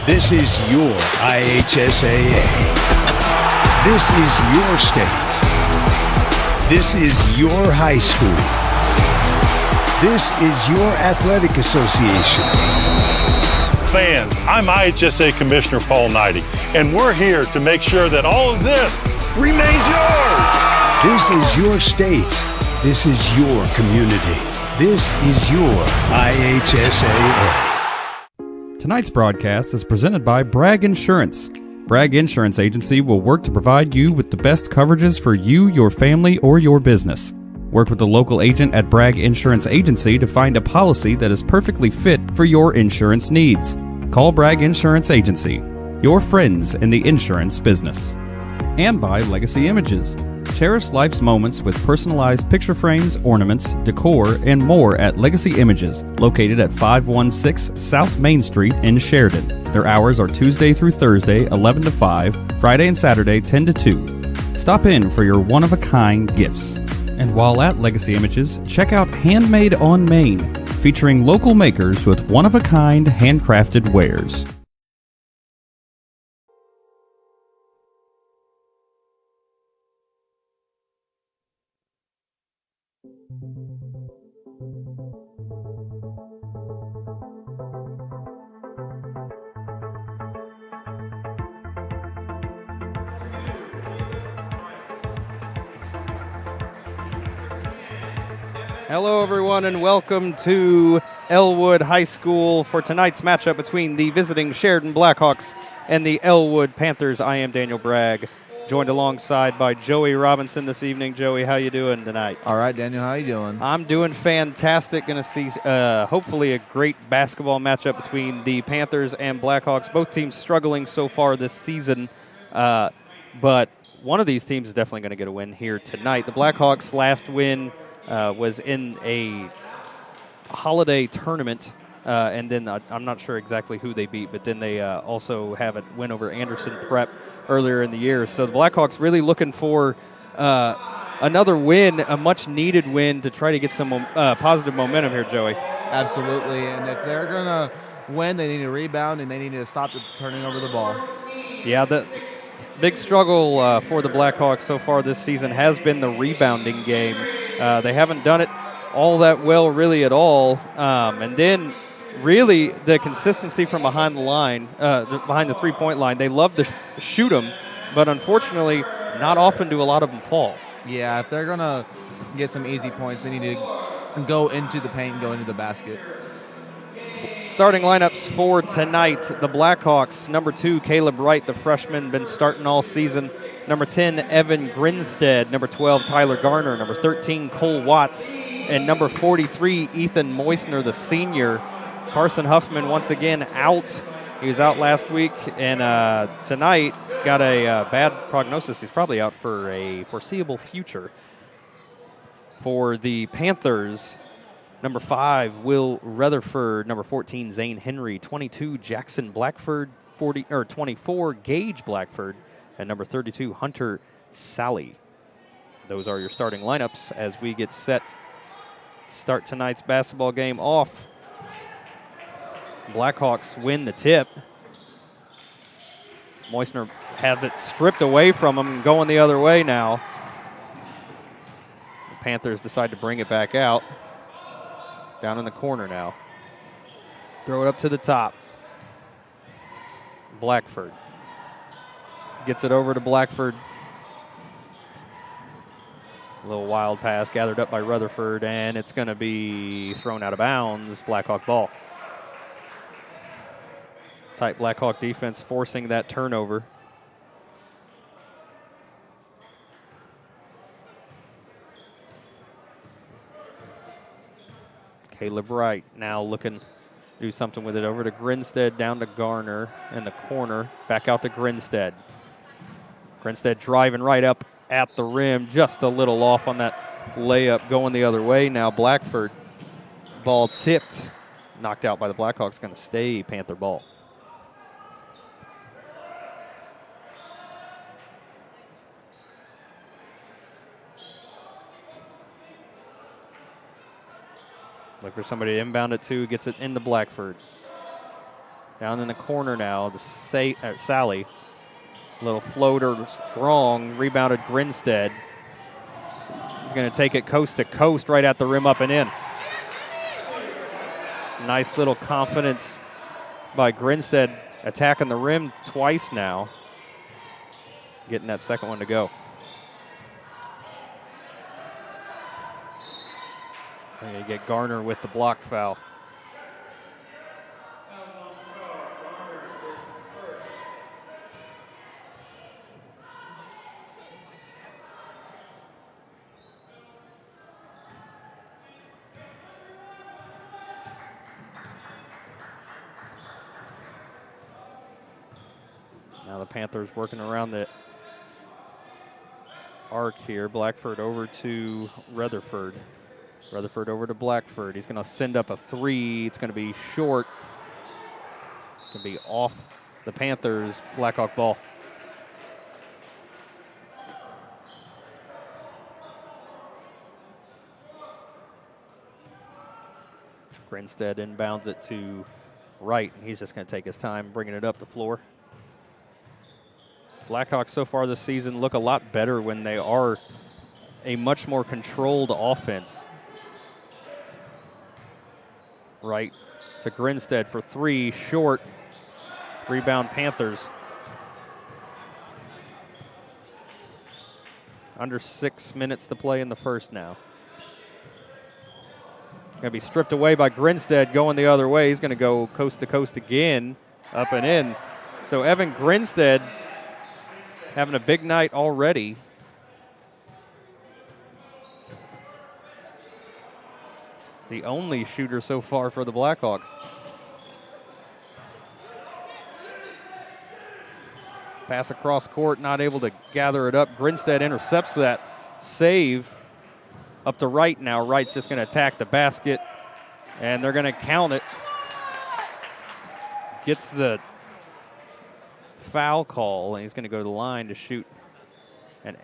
This is your IHSAA. This is your state. This is your high school. This is your athletic association. Fans, I'm IHSA Commissioner Paul Knighty, and we're here to make sure that all of this remains yours. This is your state. This is your community. This is your IHSAA. Tonight's broadcast is presented by Bragg Insurance. Bragg Insurance Agency will work to provide you with the best coverages for you, your family, or your business. Work with the local agent at Bragg Insurance Agency to find a policy that is perfectly fit for your insurance needs. Call Bragg Insurance Agency, your friends in the insurance business. And by Legacy Images. Cherish life's moments with personalized picture frames, ornaments, decor, and more at Legacy Images, located at 516 South Main Street in Sheridan. Their hours are Tuesday through Thursday, 11 to 5, Friday and Saturday, 10 to 2. Stop in for your one-of-a-kind gifts. And while at Legacy Images, check out Handmade on Main, featuring local makers with one-of-a-kind handcrafted wares. Hello, everyone, and welcome to Elwood High School for tonight's matchup between the visiting Sheridan Blackhawks and the Elwood Panthers. I am Daniel Bragg, joined alongside by Joey Robinson this evening. Joey, how you doing tonight? All right, Daniel, how you doing? I'm doing fantastic. Going to see hopefully a great basketball matchup between the Panthers and Blackhawks. Both teams struggling so far this season, but one of these teams is definitely going to get a win here tonight. The Blackhawks' last win was in a holiday tournament, and then I'm not sure exactly who they beat, but then they also have a win over Anderson Prep earlier in the year. So the Blackhawks really looking for another win, a much-needed win to try to get some positive momentum here, Joey. Absolutely, and if they're going to win, they need to rebound, and they need to stop turning over the ball. Yeah, the big struggle for the Blackhawks so far this season has been the rebounding game. They haven't done it all that well, really, at all. And then, really, the consistency from behind the line, behind the three-point line, they love to shoot them, but unfortunately, not often do a lot of them fall. Yeah, if they're going to get some easy points, they need to go into the paint and go into the basket. Starting lineups for tonight, the Blackhawks, number 2, Caleb Wright, the freshman, been starting all season. Number 10, Evan Grinstead. Number 12, Tyler Garner. Number 13, Cole Watts. And number 43, Ethan Moisner, the senior. Carson Huffman, once again, out. He was out last week, and tonight got a bad prognosis. He's probably out for a foreseeable future. For the Panthers, number 5, Will Rutherford. Number 14, Zane Henry. 22, Jackson Blackford. 24, Gage Blackford. And number 32, Hunter Sally. Those are your starting lineups as we get set to start tonight's basketball game off. Blackhawks win the tip. Moisner has it stripped away from him and going the other way now. The Panthers decide to bring it back out. Down in the corner now. Throw it up to the top. Blackford. Gets it over to Blackford. A little wild pass gathered up by Rutherford, and it's going to be thrown out of bounds. Blackhawk ball. Tight Blackhawk defense forcing that turnover. Caleb Wright now looking to do something with it. Over to Grinstead, down to Garner in the corner. Back out to Grinstead. Grinstead driving right up at the rim, just a little off on that layup, going the other way. Now Blackford, ball tipped, knocked out by the Blackhawks, going to stay Panther ball. Look for somebody to inbound it to, gets it into Blackford. Down in the corner now to Sally. Little floater strong, rebounded Grinstead. He's going to take it coast to coast right at the rim, up and in. Nice little confidence by Grinstead, attacking the rim twice now. Getting that second one to go. And you get Garner with the block foul. Now the Panthers working around the arc here. Blackford over to Rutherford. Rutherford over to Blackford. He's going to send up a three. It's going to be short. It's going to be off the Panthers' Blackhawk ball. Grinstead inbounds it to Wright, and he's just going to take his time bringing it up the floor. Blackhawks so far this season look a lot better when they are a much more controlled offense. Right to Grinstead for three, short. Rebound Panthers. Under 6 minutes to play in the first now. Going to be stripped away by Grinstead, going the other way. He's going to go coast to coast again, up and in. So Evan Grinstead having a big night already. The only shooter so far for the Blackhawks. Pass across court, not able to gather it up. Grinstead intercepts that save. Up to Wright now. Wright's just going to attack the basket, and they're going to count it. Gets the foul call, and he's going to go to the line to shoot. And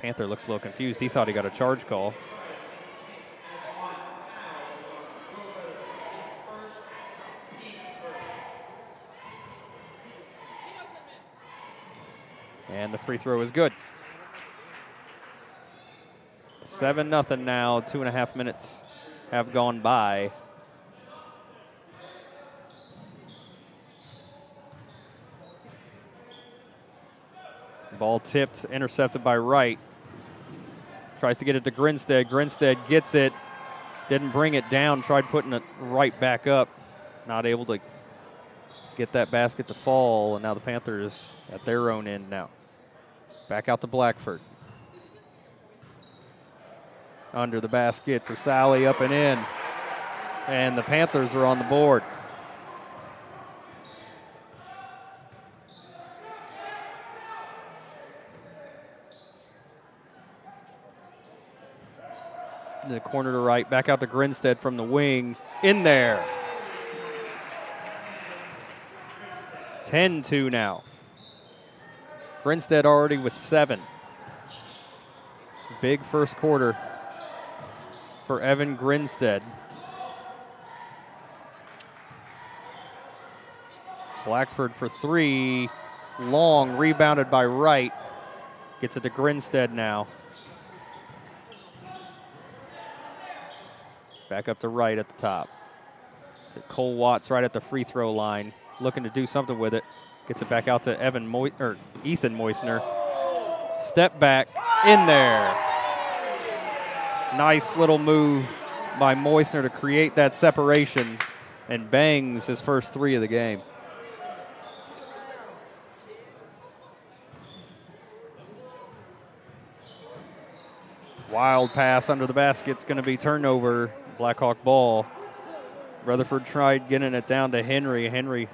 Panther looks a little confused. He thought he got a charge call. And the free throw is good. 7-0 now. 2.5 minutes have gone by. Ball tipped, intercepted by Wright. Tries to get it to Grinstead. Grinstead gets it. Didn't bring it down. Tried putting it right back up. Not able to get that basket to fall. And now the Panthers at their own end now. Back out to Blackford. Under the basket for Sally, up and in. And the Panthers are on the board. The corner to Wright, back out to Grinstead from the wing. In there. 10-2 now. Grinstead already with 7. Big first quarter for Evan Grinstead. Blackford for 3. Long, rebounded by Wright. Gets it to Grinstead now. Back up to Wright at the top. To Cole Watts right at the free throw line. Looking to do something with it. Gets it back out to Ethan Moisner. Step back, in there. Nice little move by Moisner to create that separation, and bangs his first 3 of the game. Wild pass under the basket. It's going to be turnover. Blackhawk ball. Rutherford tried getting it down to Henry. Henry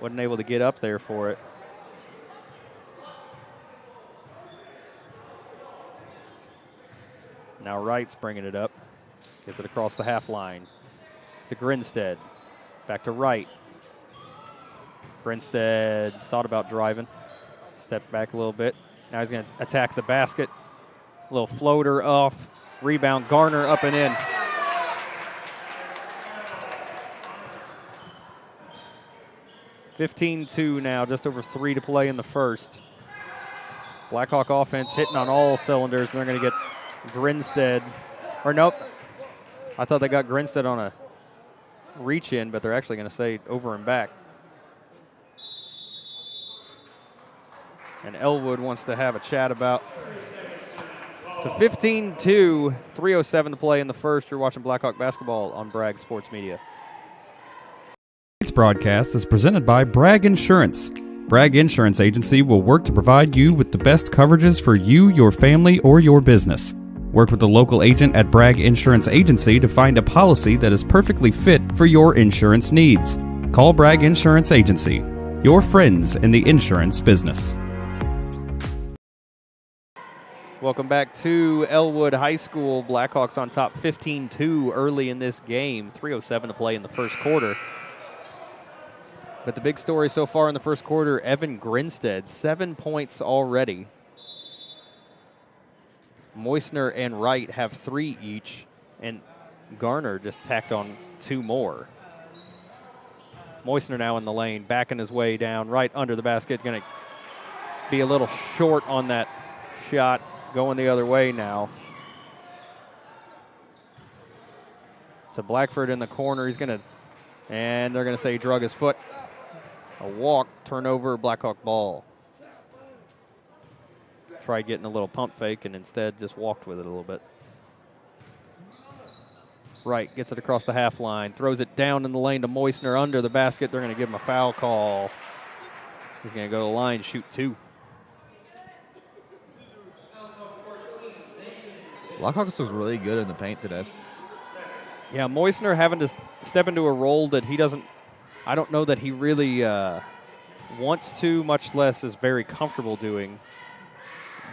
wasn't able to get up there for it. Now Wright's bringing it up. Gets it across the half line to Grinstead. Back to Wright. Grinstead thought about driving. Stepped back a little bit. Now he's going to attack the basket. A little floater off. Rebound. Garner up and in. 15-2 now, just over 3 to play in the first. Blackhawk offense hitting on all cylinders, and they're going to get Grinstead. Or nope, I thought they got Grinstead on a reach in, but they're actually going to say over and back. And Elwood wants to have a chat about. So 15-2, 3:07 to play in the first. You're watching Blackhawk basketball on Bragg Sports Media. This broadcast is presented by Bragg Insurance. Bragg Insurance Agency will work to provide you with the best coverages for you, your family, or your business. Work with the local agent at Bragg Insurance Agency to find a policy that is perfectly fit for your insurance needs. Call Bragg Insurance Agency, your friends in the insurance business. Welcome back to Elwood High School. Blackhawks on top 15-2 early in this game. 3:07 to play in the first quarter. But the big story so far in the first quarter, Evan Grinstead, 7 points already. Moisner and Wright have 3 each, and Garner just tacked on 2 more. Moisner now in the lane, backing his way down, right under the basket. Going to be a little short on that shot, going the other way now. To Blackford in the corner. And they're going to say he drug his foot. A walk, turnover, Blackhawk ball. Tried getting a little pump fake and instead just walked with it a little bit. Wright gets it across the half line, throws it down in the lane to Moisner under the basket. They're going to give him a foul call. He's going to go to the line, shoot 2. Blackhawks looks really good in the paint today. Yeah, Moisner having to step into a role that he doesn't, I don't know that he really wants to, much less is very comfortable doing.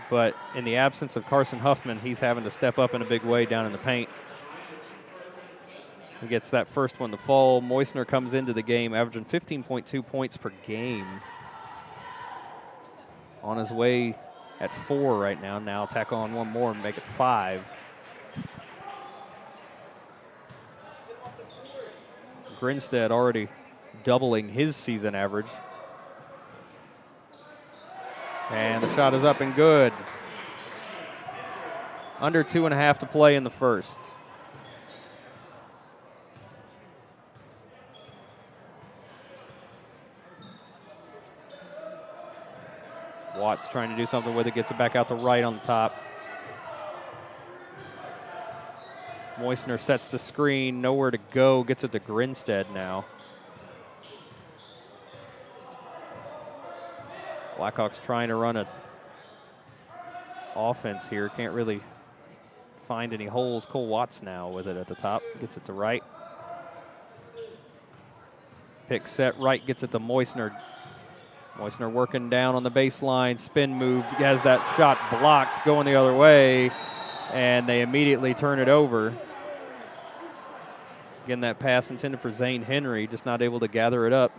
But in the absence of Carson Huffman, he's having to step up in a big way down in the paint. He gets that first one to fall. Moisner comes into the game averaging 15.2 points per game. On his way at 4 right now. Now tack on 1 more and make it 5. Grinstead already doubling his season average. And the shot is up and good. Under 2.5 to play in the first. Watts trying to do something with it, gets it back out to Wright on the top. Moisner sets the screen, nowhere to go, gets it to Grinstead now. Blackhawks trying to run a offense here, can't really find any holes. Cole Watts now with it at the top, gets it to Wright. Pick set, Wright gets it to Moisner. Moisner working down on the baseline, spin move, has that shot blocked going the other way, and they immediately turn it over. Again, that pass intended for Zane Henry, just not able to gather it up.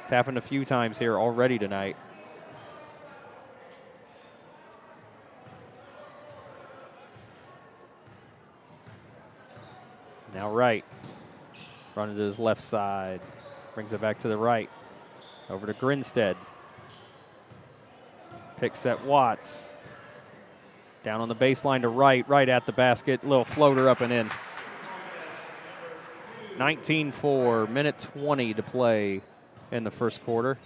It's happened a few times here already tonight. Now Wright, running to his left side, brings it back to the right. Over to Grinstead. Pick set Watts. Down on the baseline to Wright, right at the basket. Little floater up and in. 19-4, minute 20 to play in the first quarter.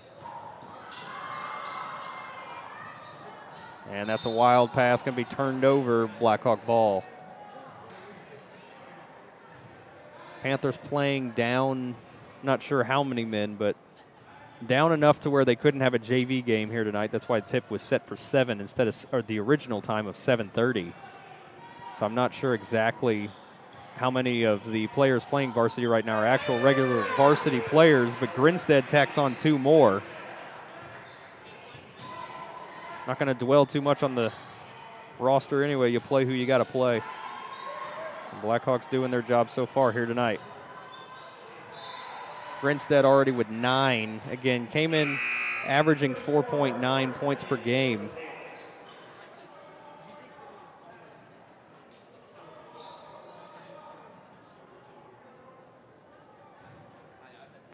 And that's a wild pass, going to be turned over, Blackhawk ball. Panthers playing down, not sure how many men, but down enough to where they couldn't have a JV game here tonight. That's why the tip was set for 7 instead of the original time of 7:30. So I'm not sure exactly how many of the players playing varsity right now are actual regular varsity players, but Grinstead tacks on 2 more. Not going to dwell too much on the roster anyway. You play who you got to play. The Blackhawks doing their job so far here tonight. Grinstead already with 9. Again, came in averaging 4.9 points per game.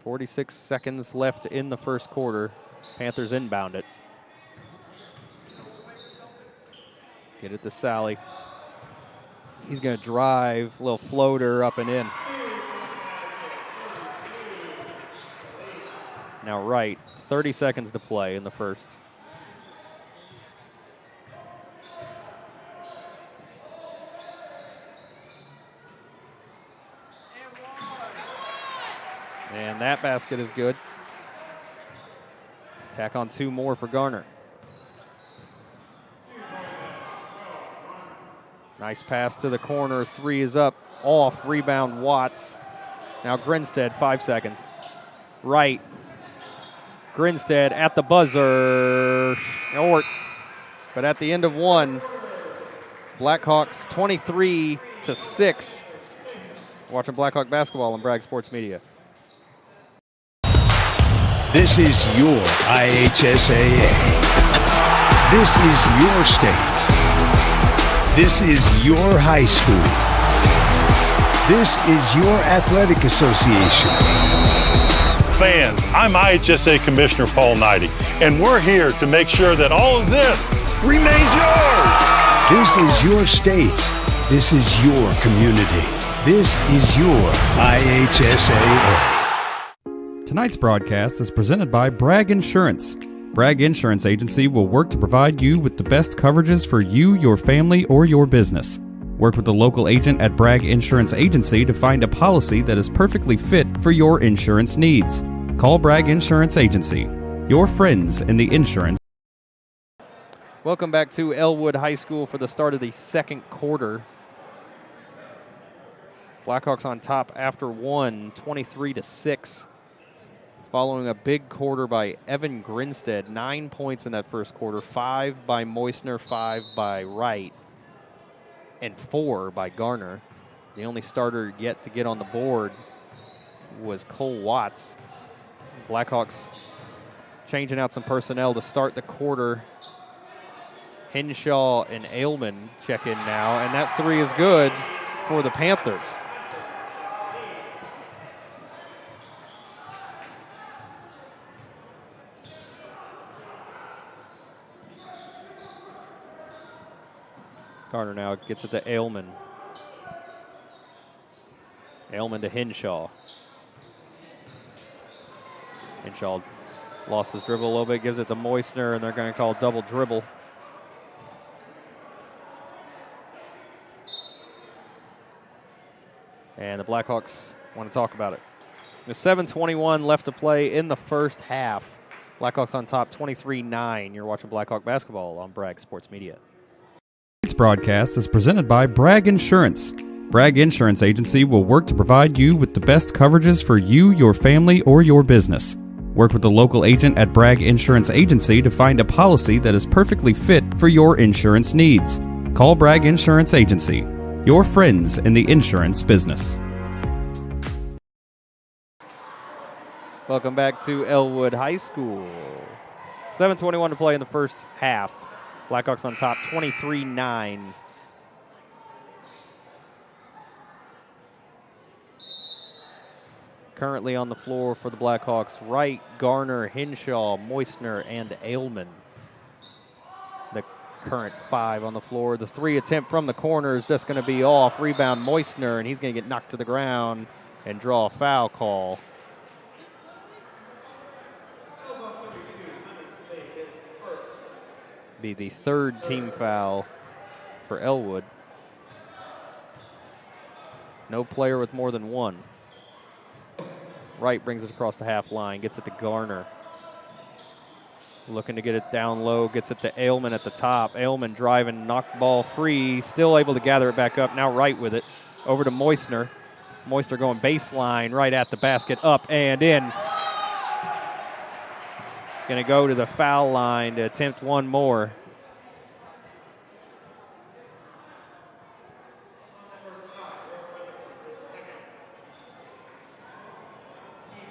46 seconds left in the first quarter. Panthers inbound it. Get it to Sally. He's going to drive, little floater up and in. Now Wright, 30 seconds to play in the first. And that basket is good. Tack on 2 more for Garner. Nice pass to the corner. 3 is up. Off. Rebound Watts. Now Grinstead, 5 seconds. Right. Grinstead at the buzzer. Short. But at the end of 1, Blackhawks 23-6. Watching Blackhawk basketball on Bragg Sports Media. This is your IHSAA. This is your state. This is your high school. This is your athletic association. Fans, I'm IHSA Commissioner Paul Knighty, and we're here to make sure that all of this remains yours. This is your state. This is your community. This is your IHSAA. Tonight's broadcast is presented by Bragg Insurance. Bragg Insurance Agency will work to provide you with the best coverages for you, your family, or your business. Work with a local agent at Bragg Insurance Agency to find a policy that is perfectly fit for your insurance needs. Call Bragg Insurance Agency, your friends in the insurance. Welcome back to Elwood High School for the start of the second quarter. Blackhawks on top after 1, 23-6. Following a big quarter by Evan Grinstead, 9 points in that first quarter, 5 by Moisner, 5 by Wright, and 4 by Garner. The only starter yet to get on the board was Cole Watts. Blackhawks changing out some personnel to start the quarter. Henshaw and Ailman check in now, and that 3 is good for the Panthers. Garner now gets it to Ailman. Ailman to Henshaw. Henshaw lost his dribble a little bit, gives it to Moisner, and they're going to call double dribble. And the Blackhawks want to talk about it. There's 7:21 left to play in the first half. Blackhawks on top 23-9. You're watching Blackhawk basketball on Bragg Sports Media. This broadcast is presented by Bragg Insurance. Bragg Insurance Agency will work to provide you with the best coverages for you, your family, or your business. Work with a local agent at Bragg Insurance Agency to find a policy that is perfectly fit for your insurance needs. Call Bragg Insurance Agency, your friends in the insurance business. Welcome back to Elwood High School. 7:21 to play in the first half. Blackhawks on top 23-9. Currently on the floor for the Blackhawks, Wright, Garner, Henshaw, Moisner, and Ailman. The current 5 on the floor. The 3 attempt from the corner is just going to be off. Rebound Moisner, and he's going to get knocked to the ground and draw a foul call. Be the 3rd team foul for Elwood. No player with more than 1. Wright brings it across the half line, gets it to Garner. Looking to get it down low, gets it to Ailman at the top. Ailman driving, knocked ball free, still able to gather it back up. Now Wright with it. Over to Moisner. Moisner going baseline, right at the basket, up and in. Going to go to the foul line to attempt one more.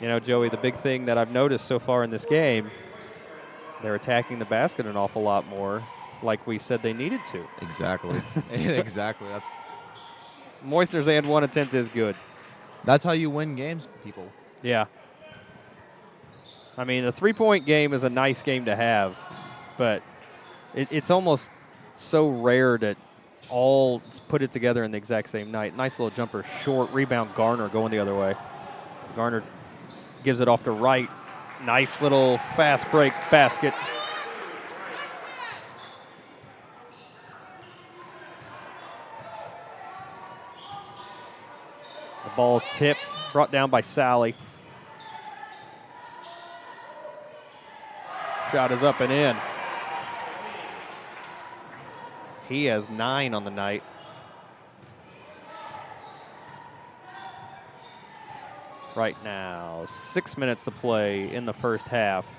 You know, Joey, the big thing that I've noticed so far in this game, they're attacking the basket an awful lot more, like we said they needed to. Exactly. Exactly. Moisner's and 1 attempt is good. That's how you win games, people. Yeah. I mean, a three-point game is a nice game to have, but it's almost so rare that all put it together in the exact same night. Nice little jumper, short rebound. Garner going the other way. Garner gives it off to Wright. Nice little fast break basket. The ball's tipped, brought down by Sally. Shot is up and in. He has 9 on the night. Right now, 6 minutes to play in the first half.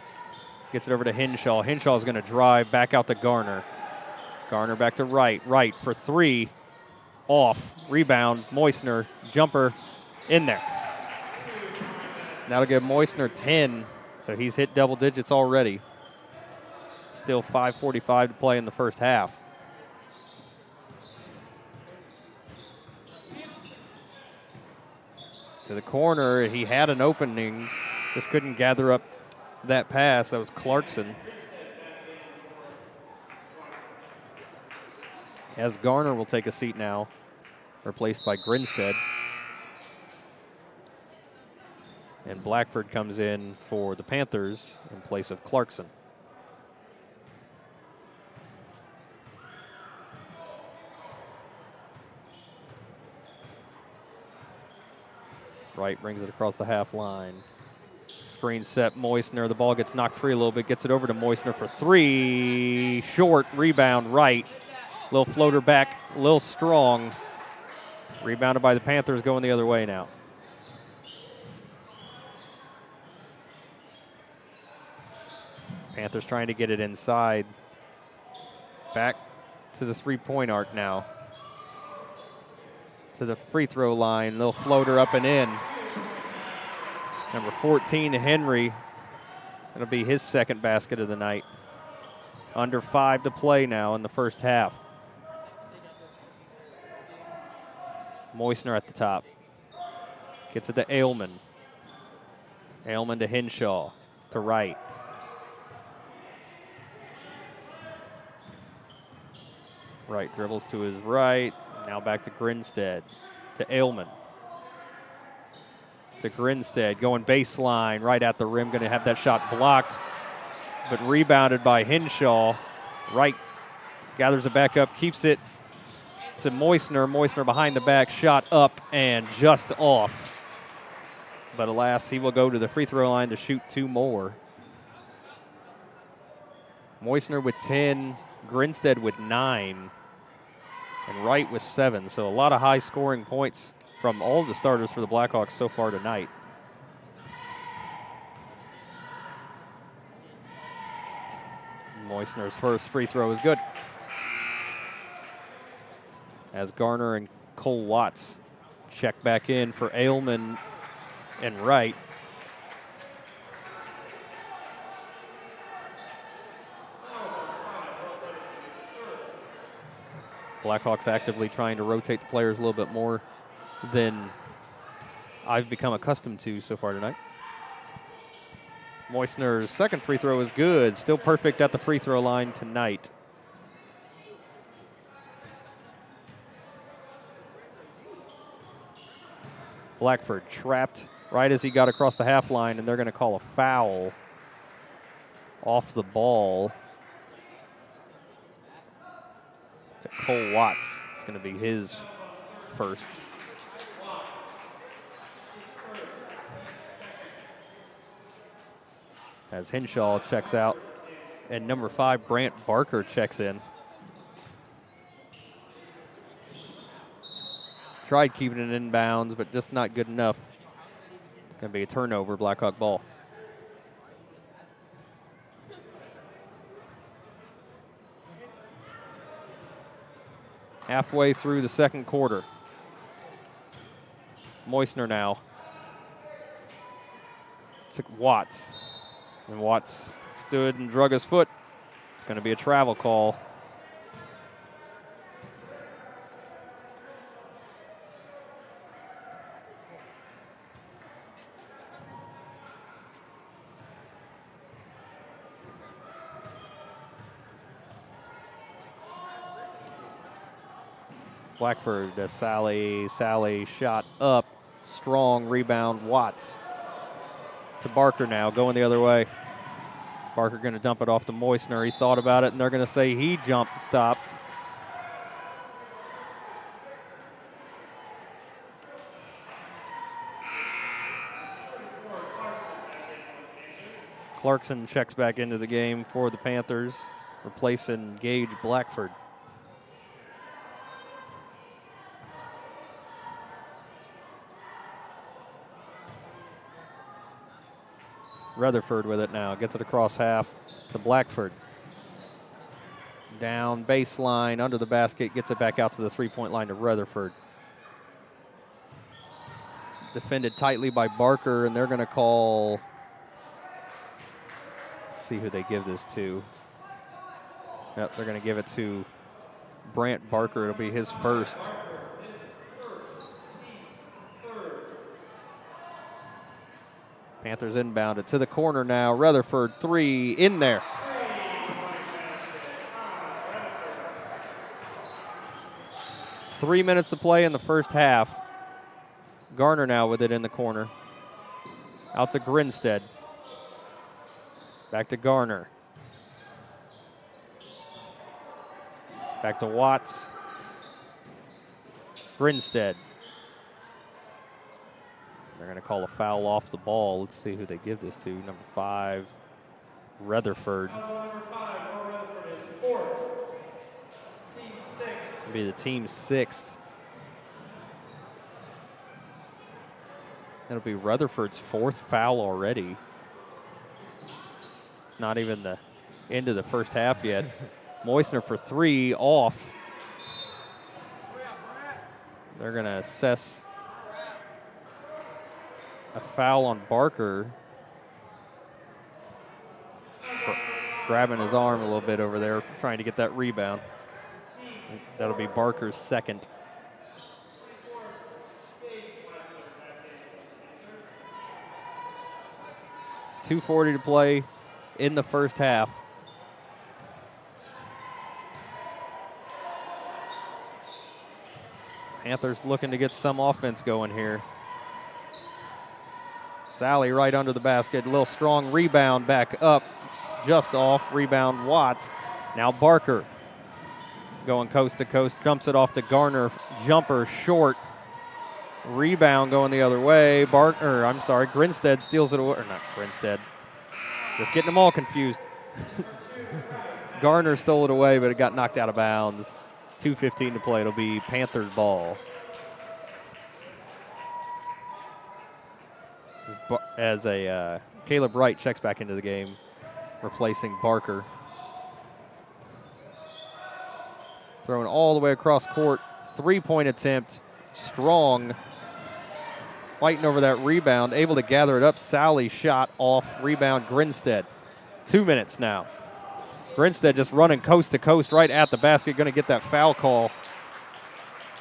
Gets it over to Henshaw. Henshaw's going to drive back out to Garner. Garner back to Wright. Wright for 3. Off. Rebound. Moisner. Jumper. In there. That'll give Moisner 10. So he's hit double digits already. Still 5:45 to play in the first half. To the corner, he had an opening, just couldn't gather up that pass. That was Clarkson. As Garner will take a seat now, replaced by Grinstead. And Blackford comes in for the Panthers in place of Clarkson. Wright brings it across the half line. Screen set, Moisner. The ball gets knocked free a little bit. Gets it over to Moisner for 3. Short rebound, Wright. Little floater back, a little strong. Rebounded by the Panthers, going the other way now. Panthers trying to get it inside. Back to the three-point arc now. To the free throw line. Little floater up and in. Number 14, Henry. That'll be his second basket of the night. Under 5 to play now in the first half. Moisner at the top. Gets it to Ailman. Ailman to Henshaw. To Wright. Wright dribbles to his right. Now back to Grinstead. To Ailman. To Grinstead. Going baseline. Right at the rim. Going to have that shot blocked. But rebounded by Henshaw. Wright gathers it back up. Keeps it to Moisner. Moisner behind the back. Shot up and just off. But alas, he will go to the free throw line to shoot 2 more. Moisner with 10. Grinstead with 9. And Wright with 7. So a lot of high scoring points from all the starters for the Blackhawks so far tonight. Moisner's first free throw is good. As Garner and Cole Watts check back in for Ailman and Wright. Blackhawks actively trying to rotate the players a little bit more than I've become accustomed to so far tonight. Moisner's second free throw is good. Still perfect at the free throw line tonight. Blackford trapped right as he got across the half line, and they're going to call a foul off the ball to Cole Watts. It's going to be his first. As Henshaw checks out, and number 5, Brant Barker, checks in. Tried keeping it in bounds, but just not good enough. It's going to be a turnover, Blackhawk ball. Halfway through the second quarter. Moisner now. Took Watts. And Watts stood and drug his foot. It's going to be a travel call. Blackford to Sally. Sally shot up. Strong rebound. Watts to Barker now, going the other way. Barker going to dump it off to Moisner. He thought about it, and they're going to say he stopped. Clarkson checks back into the game for the Panthers, replacing Gage Blackford. Rutherford with it now. Gets it across half to Blackford. Down baseline, under the basket, gets it back out to the three-point line to Rutherford. Defended tightly by Barker, and they're going to call... Let's see who they give this to. Yep, they're going to give it to Brant Barker. It'll be his first. Panthers inbound it to the corner now. Rutherford, three, in there. Three minutes to play in the first half. Garner now with it in the corner. Out to Grinstead. Back to Garner. Back to Watts. Grinstead. They're going to call a foul off the ball. Let's see who they give this to. Number 5, Rutherford. It'll be the team's 6th. That'll be Rutherford's 4th foul already. It's not even the end of the first half yet. Moisner for 3, off. They're going to assess a foul on Barker for grabbing his arm a little bit over there, trying to get that rebound. That'll be Barker's 2nd. .240 to play in the first half. Panthers looking to get some offense going here. Sally right under the basket. A little strong rebound back up. Just off. Rebound Watts. Now Barker going coast to coast. Jumps it off to Garner. Jumper short. Rebound going the other way. Grinstead steals it away. Or not Grinstead. Just getting them all confused. Garner stole it away, but it got knocked out of bounds. 2:15 to play. It'll be Panthers ball. As Caleb Wright checks back into the game, replacing Barker. Throwing all the way across court. 3-point attempt. Strong. Fighting over that rebound. Able to gather it up. Sally shot off. Rebound Grinstead. 2 minutes now. Grinstead just running coast to coast right at the basket. Going to get that foul call.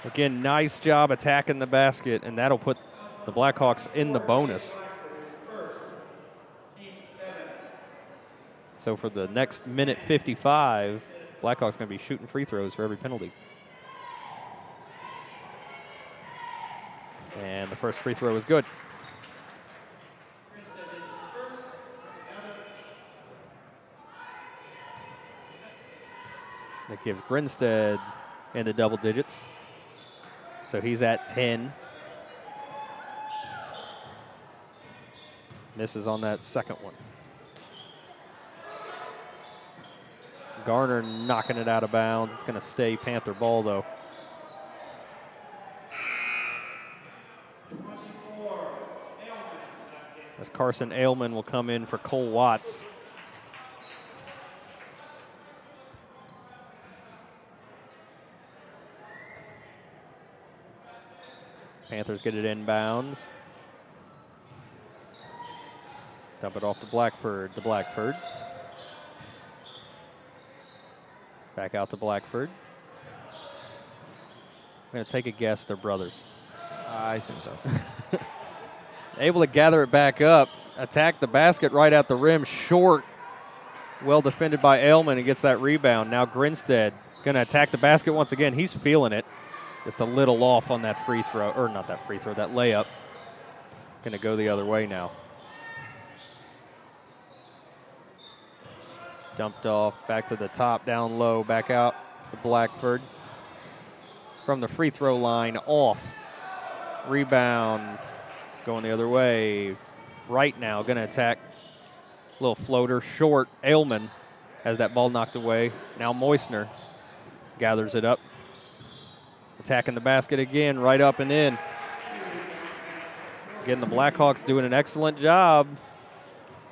Again, nice job attacking the basket, and that'll put the Blackhawks in the bonus. So for the next minute 55, Blackhawks going to be shooting free throws for every penalty. And the first free throw is good. That gives Grinstead in the double digits. So he's at 10. Misses on that second one. Garner knocking it out of bounds. It's going to stay Panther ball, though. As Carson Ailman will come in for Cole Watts. Panthers get it inbounds. Dump it off to Blackford. Back out to Blackford. I'm going to take a guess they're brothers. I assume so. Able to gather it back up. Attack the basket right at the rim. Short. Well defended by Ailman and gets that rebound. Now Grinstead going to attack the basket once again. He's feeling it. Just a little off on that free throw, or not that free throw, that layup. Going to go the other way now. Dumped off, back to the top, down low, back out to Blackford. From the free throw line, off. Rebound, going the other way. Right now, going to attack. Little floater, short. Ailman has that ball knocked away. Now Moisner gathers it up. Attacking the basket again, right up and in. Again, the Blackhawks doing an excellent job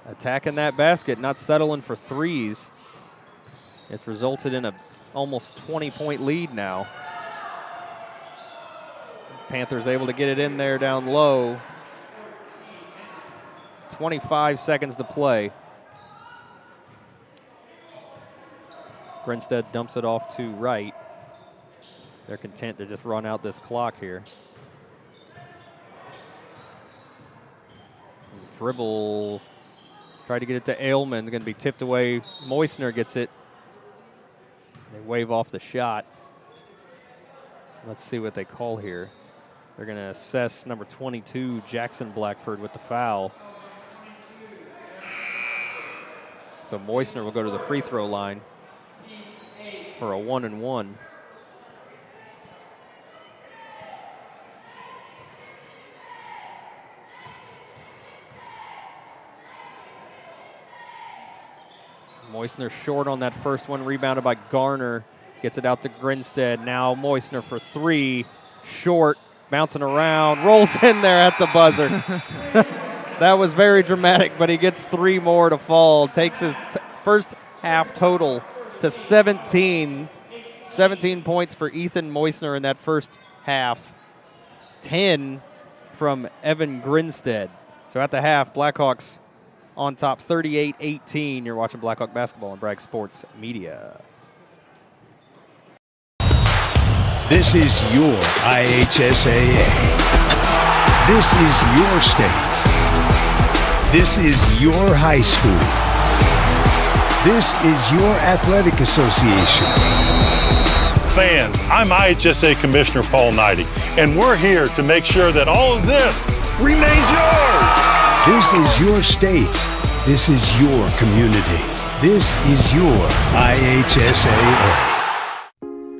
attacking that basket, not settling for threes. It's resulted in a almost 20-point lead now. Panthers able to get it in there down low. 25 seconds to play. Grinstead dumps it off to right. They're content to just run out this clock here. Dribble. Try to get it to Ailman. Going to be tipped away. Moisner gets it. They wave off the shot. Let's see what they call here. They're going to assess number 22, Jackson Blackford, with the foul. So Moisner will go to the free throw line for a 1-and-1. Moisner short on that first one, rebounded by Garner. Gets it out to Grinstead. Now Moisner for three. Short, bouncing around, rolls in there at the buzzer. That was very dramatic, but he gets three more to fall. Takes his first half total to 17. 17 points for Ethan Moisner in that first half. 10 from Evan Grinstead. So at the half, Blackhawks on top 38-18. You're watching Blackhawk basketball on Bragg Sports Media. This is your IHSAA. This is your state. This is your high school. This is your athletic association. Fans, I'm IHSA Commissioner Paul Knighty, and we're here to make sure that all of this remains yours. This is your state. This is your community. This is your IHSAA.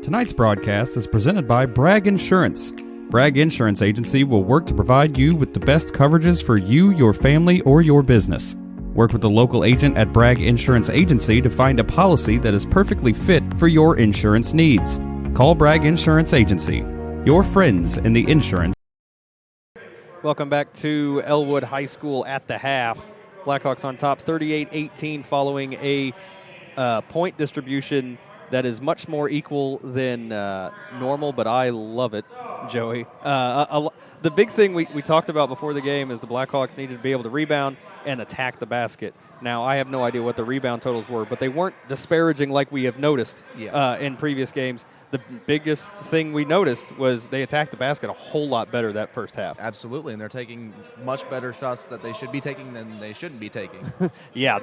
Tonight's broadcast is presented by Bragg Insurance. Bragg Insurance Agency will work to provide you with the best coverages for you, your family, or your business. Work with the local agent at Bragg Insurance Agency to find a policy that is perfectly fit for your insurance needs. Call Bragg Insurance Agency, your friends in the insurance. Welcome back to Elwood High School at the half. Blackhawks on top 38-18 following a point distribution that is much more equal than normal, but I love it, Joey. The big thing we talked about before the game is the Blackhawks needed to be able to rebound and attack the basket. Now, I have no idea what the rebound totals were, but they weren't disparaging like we have noticed in previous games. The biggest thing we noticed was they attacked the basket a whole lot better that first half. Absolutely, and they're taking much better shots that they should be taking than they shouldn't be taking. Yeah,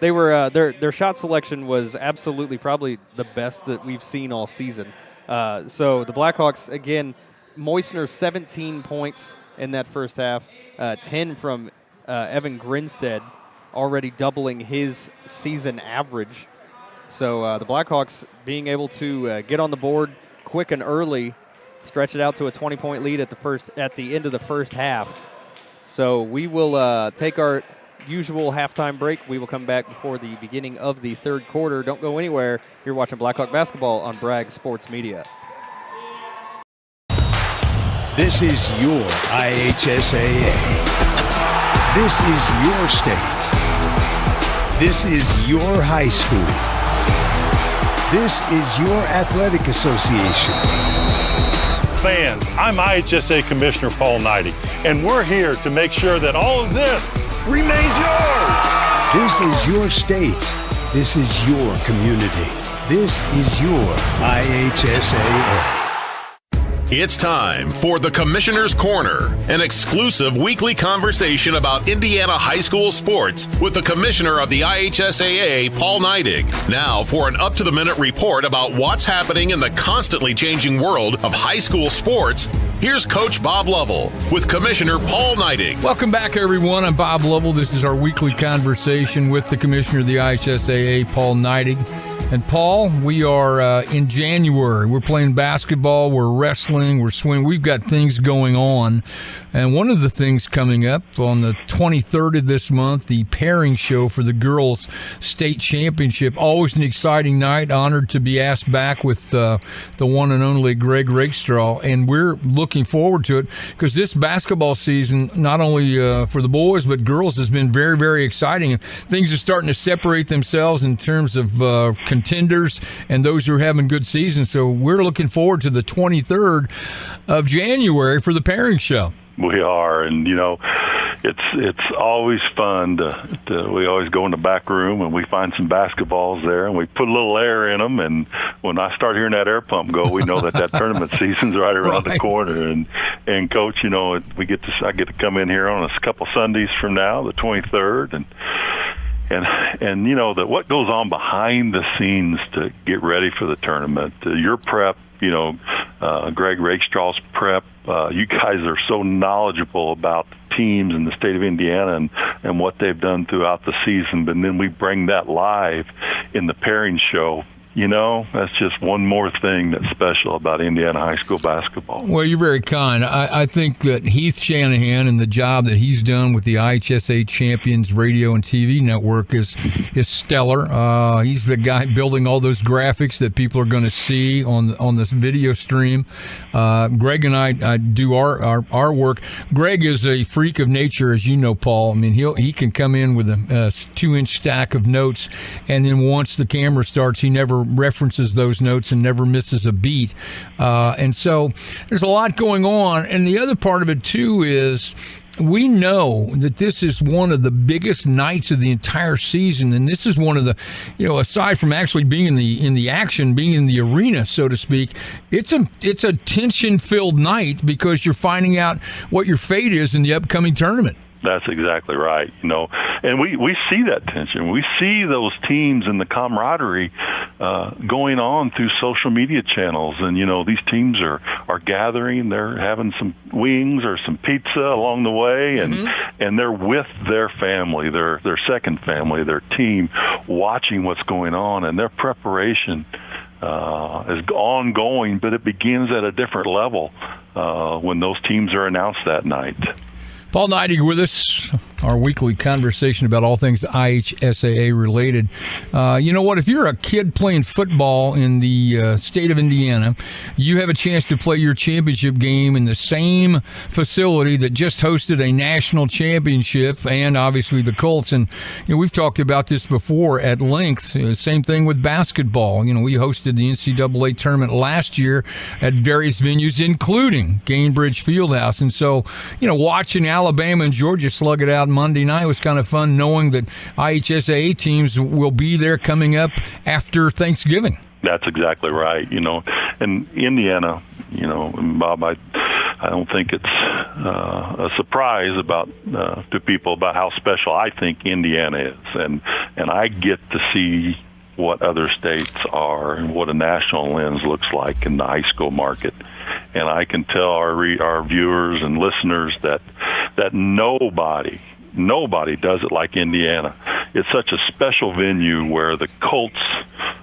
they were their shot selection was absolutely probably the best that we've seen all season. So the Blackhawks, again, Moisner 17 points in that first half, 10 from Evan Grinstead, already doubling his season average. So the Blackhawks being able to get on the board quick and early, stretch it out to a 20-point lead at the end of the first half. So we will take our usual halftime break. We will come back before the beginning of the third quarter. Don't go anywhere. You're watching Blackhawk basketball on Bragg Sports Media. This is your IHSAA. This is your state. This is your high school. This is your athletic association. Fans, I'm IHSA Commissioner Paul Knighty, and we're here to make sure that all of this remains yours. This is your state. This is your community. This is your IHSAA. It's time for the Commissioner's Corner, an exclusive weekly conversation about Indiana high school sports with the Commissioner of the IHSAA, Paul Neidig. Now for an up-to-the-minute report about what's happening in the constantly changing world of high school sports, here's Coach Bob Lovell with Commissioner Paul Neidig. Welcome back, everyone. I'm Bob Lovell. This is our weekly conversation with the Commissioner of the IHSAA, Paul Neidig. And Paul, we are in January. We're playing basketball, we're wrestling, we're swimming. We've got things going on. And one of the things coming up on the 23rd of this month, the pairing show for the girls' state championship. Always an exciting night. Honored to be asked back with the one and only Greg Rakestraw. And we're looking forward to it because this basketball season, not only for the boys but girls, has been very, very exciting. Things are starting to separate themselves in terms of contenders and those who are having good seasons. So we're looking forward to the 23rd of January for the pairing show. We are, and it's always fun to we always go in the back room and we find some basketballs there and we put a little air in them, and when I start hearing that air pump go, we know that tournament season's right around the corner. And Coach, I get to come in here on a couple Sundays from now, the 23rd, and that what goes on behind the scenes to get ready for the tournament, your prep, Greg Rakestraw's prep. You guys are so knowledgeable about the teams in the state of Indiana and what they've done throughout the season, but then we bring that live in the pairing show. That's just one more thing that's special about Indiana high school basketball. Well, you're very kind. I think that Heath Shanahan and the job that he's done with the IHSA Champions radio and TV network is stellar. He's the guy building all those graphics that people are going to see on this video stream. Greg and I do our work. Greg is a freak of nature, as you know, Paul. I mean, he can come in with a 2-inch stack of notes, and then once the camera starts, he never references those notes and never misses a beat. And so there's a lot going on. And the other part of it, too, is we know that this is one of the biggest nights of the entire season, and this is one of the, aside from actually being in the action, being in the arena, so to speak, it's a tension-filled night because you're finding out what your fate is in the upcoming tournament. That's exactly right. And we see that tension. We see those teams and the camaraderie going on through social media channels. And, these teams are gathering. They're having some wings or some pizza along the way, and they're with their family, their second family, their team, watching what's going on. And their preparation is ongoing, but it begins at a different level when those teams are announced that night. Paul Neidig with us, our weekly conversation about all things IHSAA related. You know what? If you're a kid playing football in the state of Indiana, you have a chance to play your championship game in the same facility that just hosted a national championship, and obviously the Colts. And we've talked about this before at length. Same thing with basketball. We hosted the NCAA tournament last year at various venues, including Gainbridge Fieldhouse. And so, watching Alabama and Georgia slug it out Monday night was kind of fun, knowing that IHSAA teams will be there coming up after Thanksgiving. That's exactly right. And Indiana, Bob, I don't think it's a surprise to people about how special I think Indiana is, and I get to see what other states are and what a national lens looks like in the high school market. And I can tell our viewers and listeners that nobody does it like Indiana. It's such a special venue where the Colts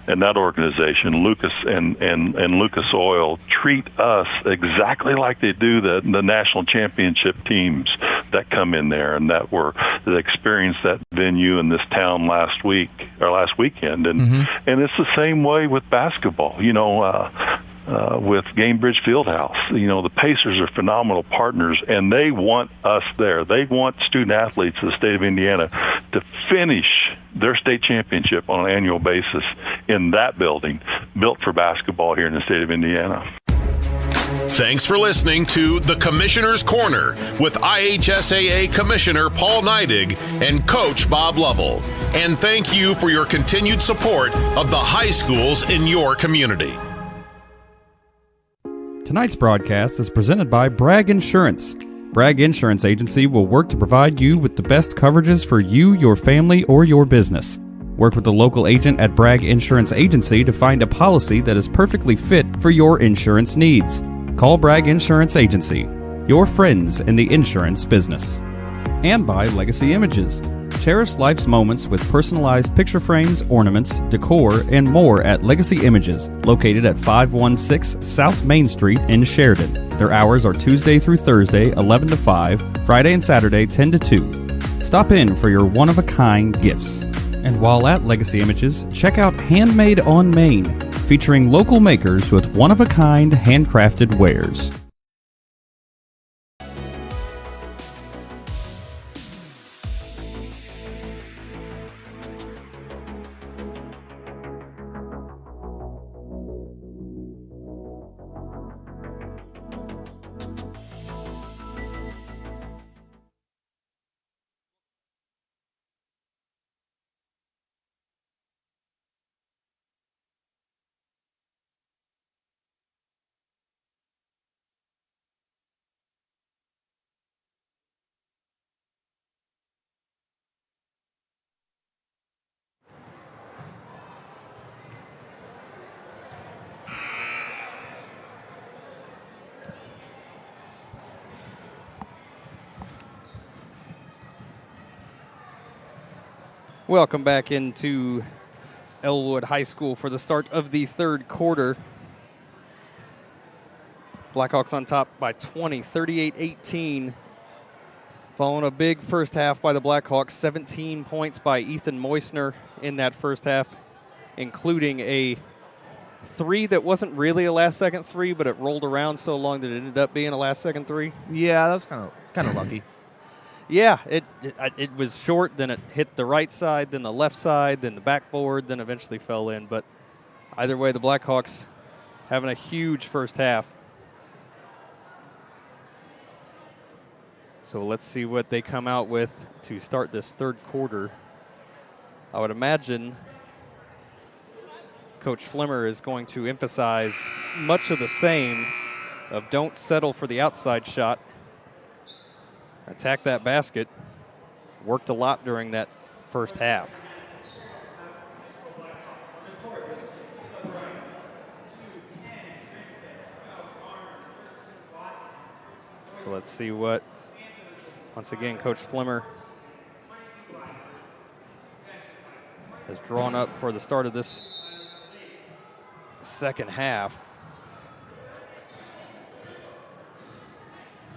and that organization, Lucas and Lucas Oil, treat us exactly like they do the national championship teams that come in there and that experienced that venue in this town last weekend. And it's the same way with basketball. With Gainbridge Fieldhouse. The Pacers are phenomenal partners, and they want us there. They want student-athletes of the state of Indiana to finish their state championship on an annual basis in that building, built for basketball here in the state of Indiana. Thanks for listening to The Commissioner's Corner with IHSAA Commissioner Paul Neidig and Coach Bob Lovell. And thank you for your continued support of the high schools in your community. Tonight's broadcast is presented by Bragg Insurance. Bragg Insurance Agency will work to provide you with the best coverages for you, your family, or your business. Work with the local agent at Bragg Insurance Agency to find a policy that is perfectly fit for your insurance needs. Call Bragg Insurance Agency, your friends in the insurance business. And by Legacy Images. Cherish life's moments with personalized picture frames, ornaments, decor, and more at Legacy Images, located at 516 South Main Street in Sheridan. Their hours are Tuesday through Thursday, 11 to 5, Friday and Saturday, 10 to 2. Stop in for your one-of-a-kind gifts. And while at Legacy Images, check out Handmade on Main, featuring local makers with one-of-a-kind handcrafted wares. Welcome back into Elwood High School for the start of the third quarter. Blackhawks on top by 20, 38-18. Following a big first half by the Blackhawks, 17 points by Ethan Moisner in that first half, including a three that wasn't really a last-second three, but it rolled around so long that it ended up being a last-second three. Yeah, that was kind of lucky. Yeah, it was short, then it hit the right side, then the left side, then the backboard, then eventually fell in. But either way, the Blackhawks having a huge first half. So let's see what they come out with to start this third quarter. I would imagine Coach Flimmer is going to emphasize much of the same of don't settle for the outside shot. Attack that basket. Worked a lot during that first half. So let's see what, once again, Coach Flimmer has drawn up for the start of this second half.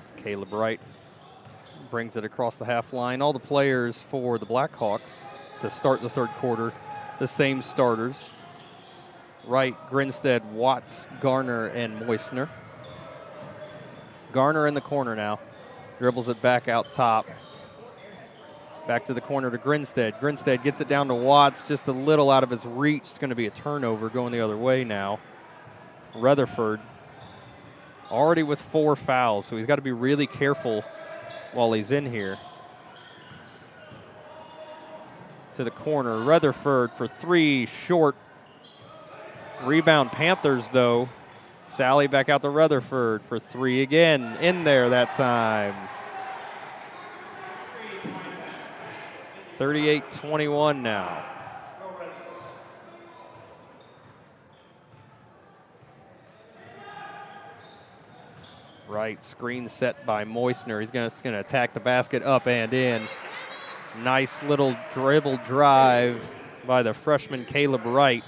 It's Caleb Wright. Brings it across the half line. All the players for the Blackhawks to start the third quarter, the same starters. Wright, Grinstead, Watts, Garner, and Moisner. Garner in the corner now. Dribbles it back out top. Back to the corner to Grinstead. Grinstead gets it down to Watts, just a little out of his reach. It's going to be a turnover going the other way now. Rutherford already with 4 fouls, so he's got to be really careful while he's in here. To the corner, Rutherford for 3, short. Rebound Panthers though. Sally back out to Rutherford for 3 again. In there that time. 38-21 now. Right, screen set by Moisner. He's going to attack the basket up and in. Nice little dribble drive by the freshman Caleb Wright.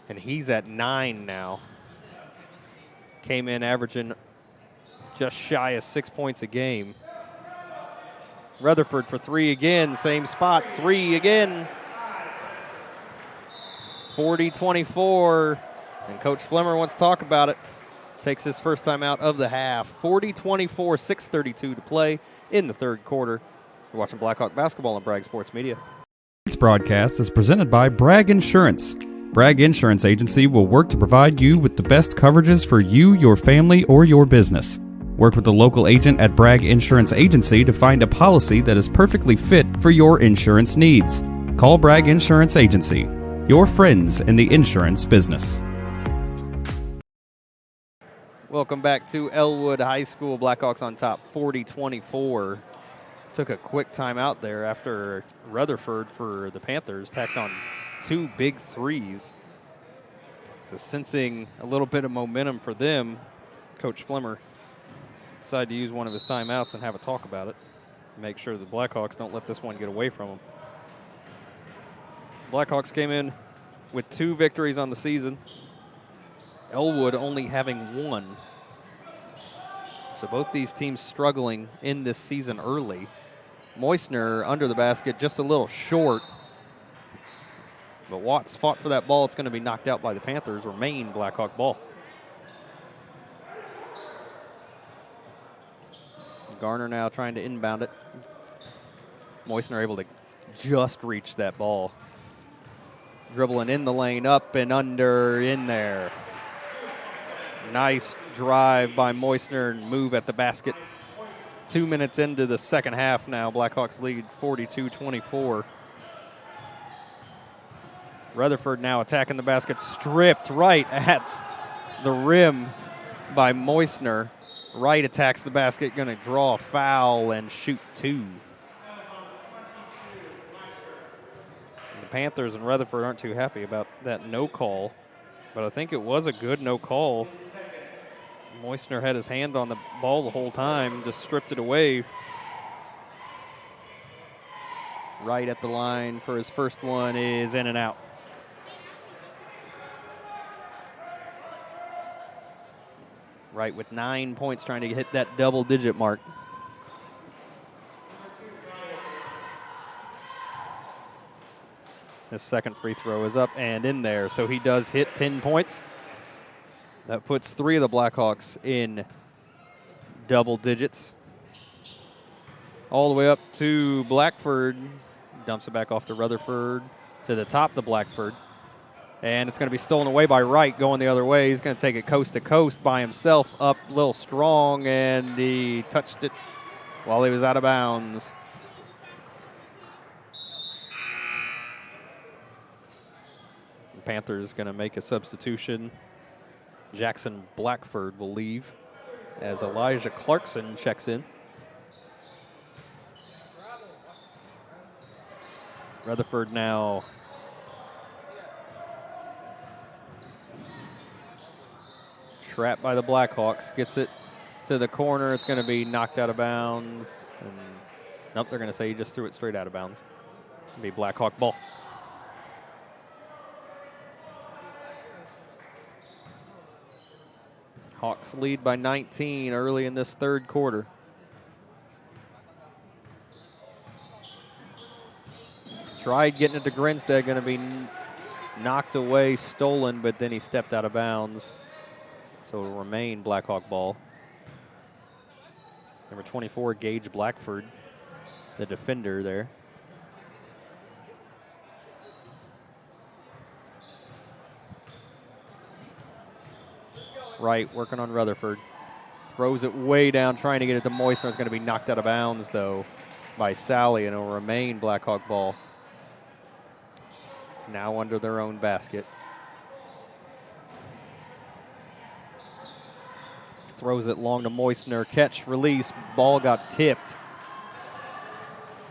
And he's at 9 now. Came in averaging just shy of 6 points a game. Rutherford for 3 again, same spot, 3 again. 40-24, and Coach Flimmer wants to talk about it. Takes his first time out of the half. 40-24, 6:32 to play in the third quarter. You're watching Blackhawk basketball on Bragg Sports Media. This broadcast is presented by Bragg Insurance. Bragg Insurance Agency will work to provide you with the best coverages for you, your family, or your business. Work with the local agent at Bragg Insurance Agency to find a policy that is perfectly fit for your insurance needs. Call Bragg Insurance Agency, your friends in the insurance business. Welcome back to Elwood High School. Blackhawks on top, 40-24. Took a quick timeout there after Rutherford for the Panthers tacked on 2 big threes. So sensing a little bit of momentum for them, Coach Flemmer decided to use one of his timeouts and have a talk about it. Make sure the Blackhawks don't let this one get away from them. Blackhawks came in with 2 victories on the season. Elwood only having 1. So both these teams struggling in this season early. Moisner under the basket, just a little short. But Watts fought for that ball. It's going to be knocked out by the Panthers. Remain Blackhawk ball. Garner now trying to inbound it. Moisner able to just reach that ball. Dribbling in the lane, up and under, in there. Nice drive by Moisner and move at the basket. 2 minutes into the second half now. Blackhawks lead 42-24. Rutherford now attacking the basket, stripped right at the rim by Moisner. Wright attacks the basket, going to draw a foul and shoot 2. The Panthers and Rutherford aren't too happy about that no call, but I think it was a good no call. Moisner had his hand on the ball the whole time, just stripped it away. Right at the line for his first one is in and out. Right with 9 points, trying to hit that double-digit mark. His second free throw is up and in there, so he does hit 10 points. That puts 3 of the Blackhawks in double digits. All the way up to Blackford. Dumps it back off to Rutherford. To the top to Blackford. And it's going to be stolen away by Wright going the other way. He's going to take it coast to coast by himself. Up a little strong, and he touched it while he was out of bounds. The Panthers going to make a substitution. Jackson Blackford will leave as Elijah Clarkson checks in. Rutherford now trapped by the Blackhawks. Gets it to the corner. It's going to be knocked out of bounds. And nope, they're going to say he just threw it straight out of bounds. It'll be Blackhawk ball. Hawks lead by 19 early in this third quarter. Tried getting it to Grinstead, going to be knocked away, stolen, but then he stepped out of bounds. So it'll remain Blackhawk ball. Number 24, Gage Blackford, the defender there. Wright working on Rutherford. Throws it way down, trying to get it to Moisner. It's going to be knocked out of bounds, though, by Sally, and it'll remain Blackhawk ball. Now under their own basket. Throws it long to Moisner. Catch, release, ball got tipped.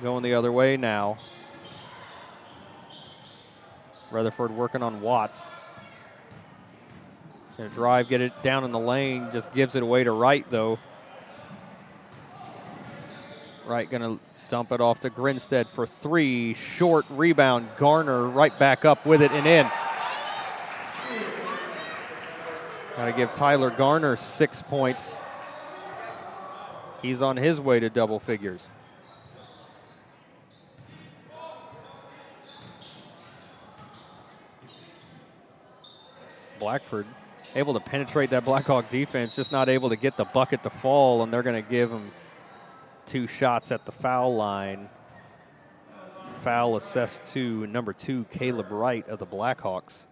Going the other way now. Rutherford working on Watts. Gonna drive, get it down in the lane, just gives it away to Wright, though. Wright gonna dump it off to Grinstead for 3. Short rebound, Garner right back up with it and in. Gotta give Tyler Garner 6 points. He's on his way to double figures. Blackford able to penetrate that Blackhawk defense, just not able to get the bucket to fall, and they're going to give him 2 shots at the foul line. Foul assessed to number 2, Caleb Wright of the Blackhawks.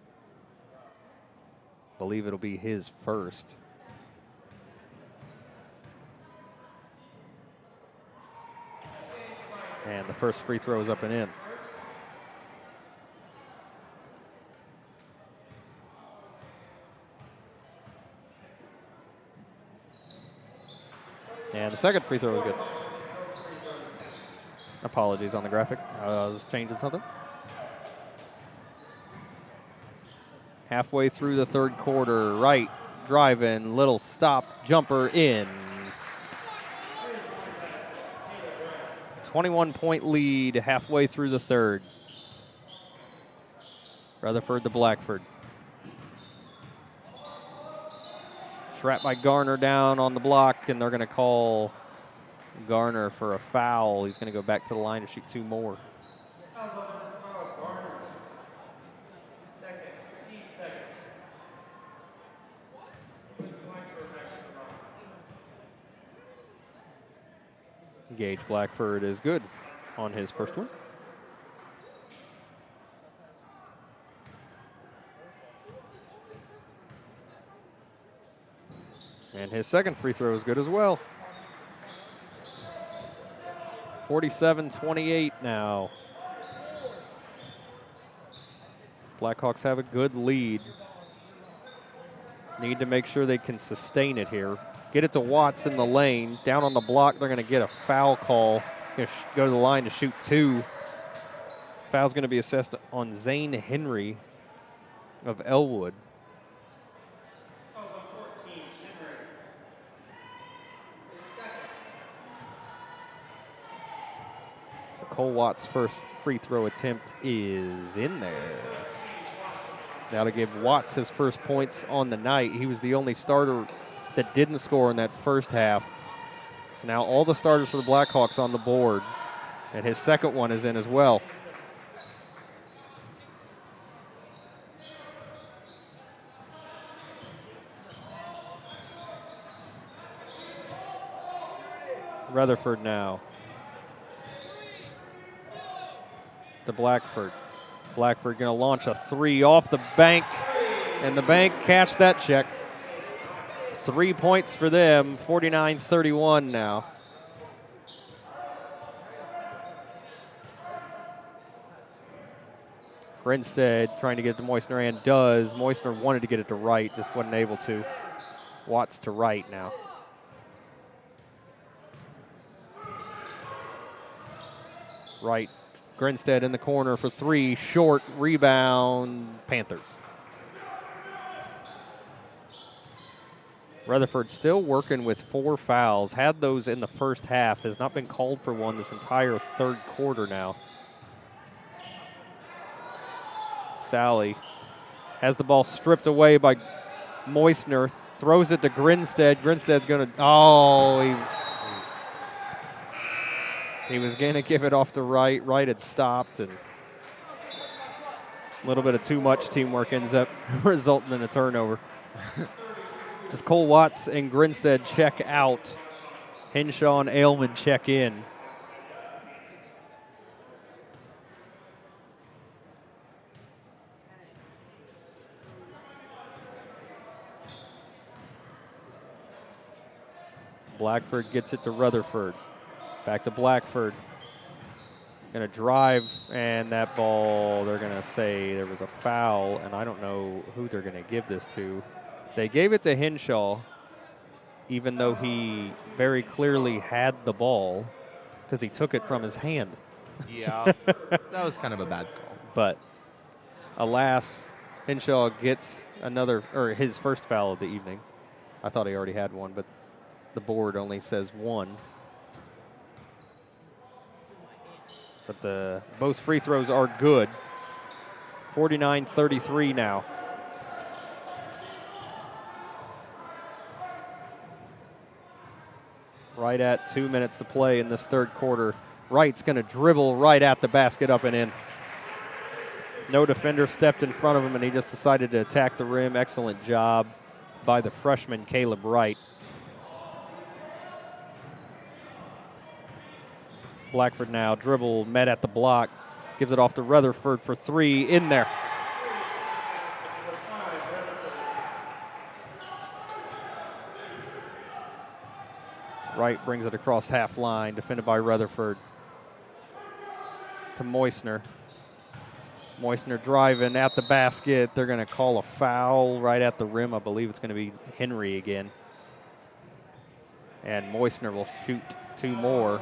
Believe it'll be his first. And the first free throw is up and in. And the second free throw was good. Apologies on the graphic. I was changing something. Halfway through the third quarter, Wright driving, little stop, jumper in. 21-point lead halfway through the third. Rutherford to Blackford. Trapped by Garner down on the block, and they're going to call Garner for a foul. He's going to go back to the line to shoot 2 more. Gage Blackford is good on his first one. And his second free throw is good as well. 47-28 now. Blackhawks have a good lead. Need to make sure they can sustain it here. Get it to Watts in the lane. Down on the block, they're going to get a foul call. Go to the line to shoot 2. Foul's going to be assessed on Zane Henry of Elwood. So Cole Watts' first free throw attempt is in there. Now to give Watts his first points on the night. He was the only starter that didn't score in that first half. So now all the starters for the Blackhawks on the board. And his second one is in as well. Rutherford now. To Blackford. Blackford going to launch a 3 off the bank. And the bank cashed that check. 3 points for them, 49-31 now. Grinstead trying to get it to Moisner and does. Moisner wanted to get it to Wright, just wasn't able to. Watts to Wright now. Wright, Grinstead in the corner for 3, short, rebound, Panthers. Rutherford still working with 4 fouls. Had those in the first half. Has not been called for one this entire third quarter now. Sally has the ball stripped away by Moisner. Throws it to Grinstead. Grinstead's going to... He was going to give it off to Wright. Wright had stopped, and a little bit of too much teamwork ends up resulting in a turnover. As Cole Watts and Grinstead check out, Henshaw and Ailman check in. Blackford gets it to Rutherford. Back to Blackford. Going to drive, and that ball, they're going to say there was a foul, and I don't know who they're going to give this to. They gave it to Henshaw, even though he very clearly had the ball because he took it from his hand. Yeah, that was kind of a bad call. But alas, Henshaw gets his first foul of the evening. I thought he already had one, but the board only says 1. But both free throws are good. 49-33 now. Right at 2 minutes to play in this third quarter. Wright's going to dribble right at the basket, up and in. No defender stepped in front of him, and he just decided to attack the rim. Excellent job by the freshman, Caleb Wright. Blackford now, dribble, met at the block. Gives it off to Rutherford for 3, in there. Wright brings it across half line, defended by Rutherford. To Moisner. Moisner driving at the basket. They're going to call a foul right at the rim. I believe it's going to be Henry again. And Moisner will shoot 2 more.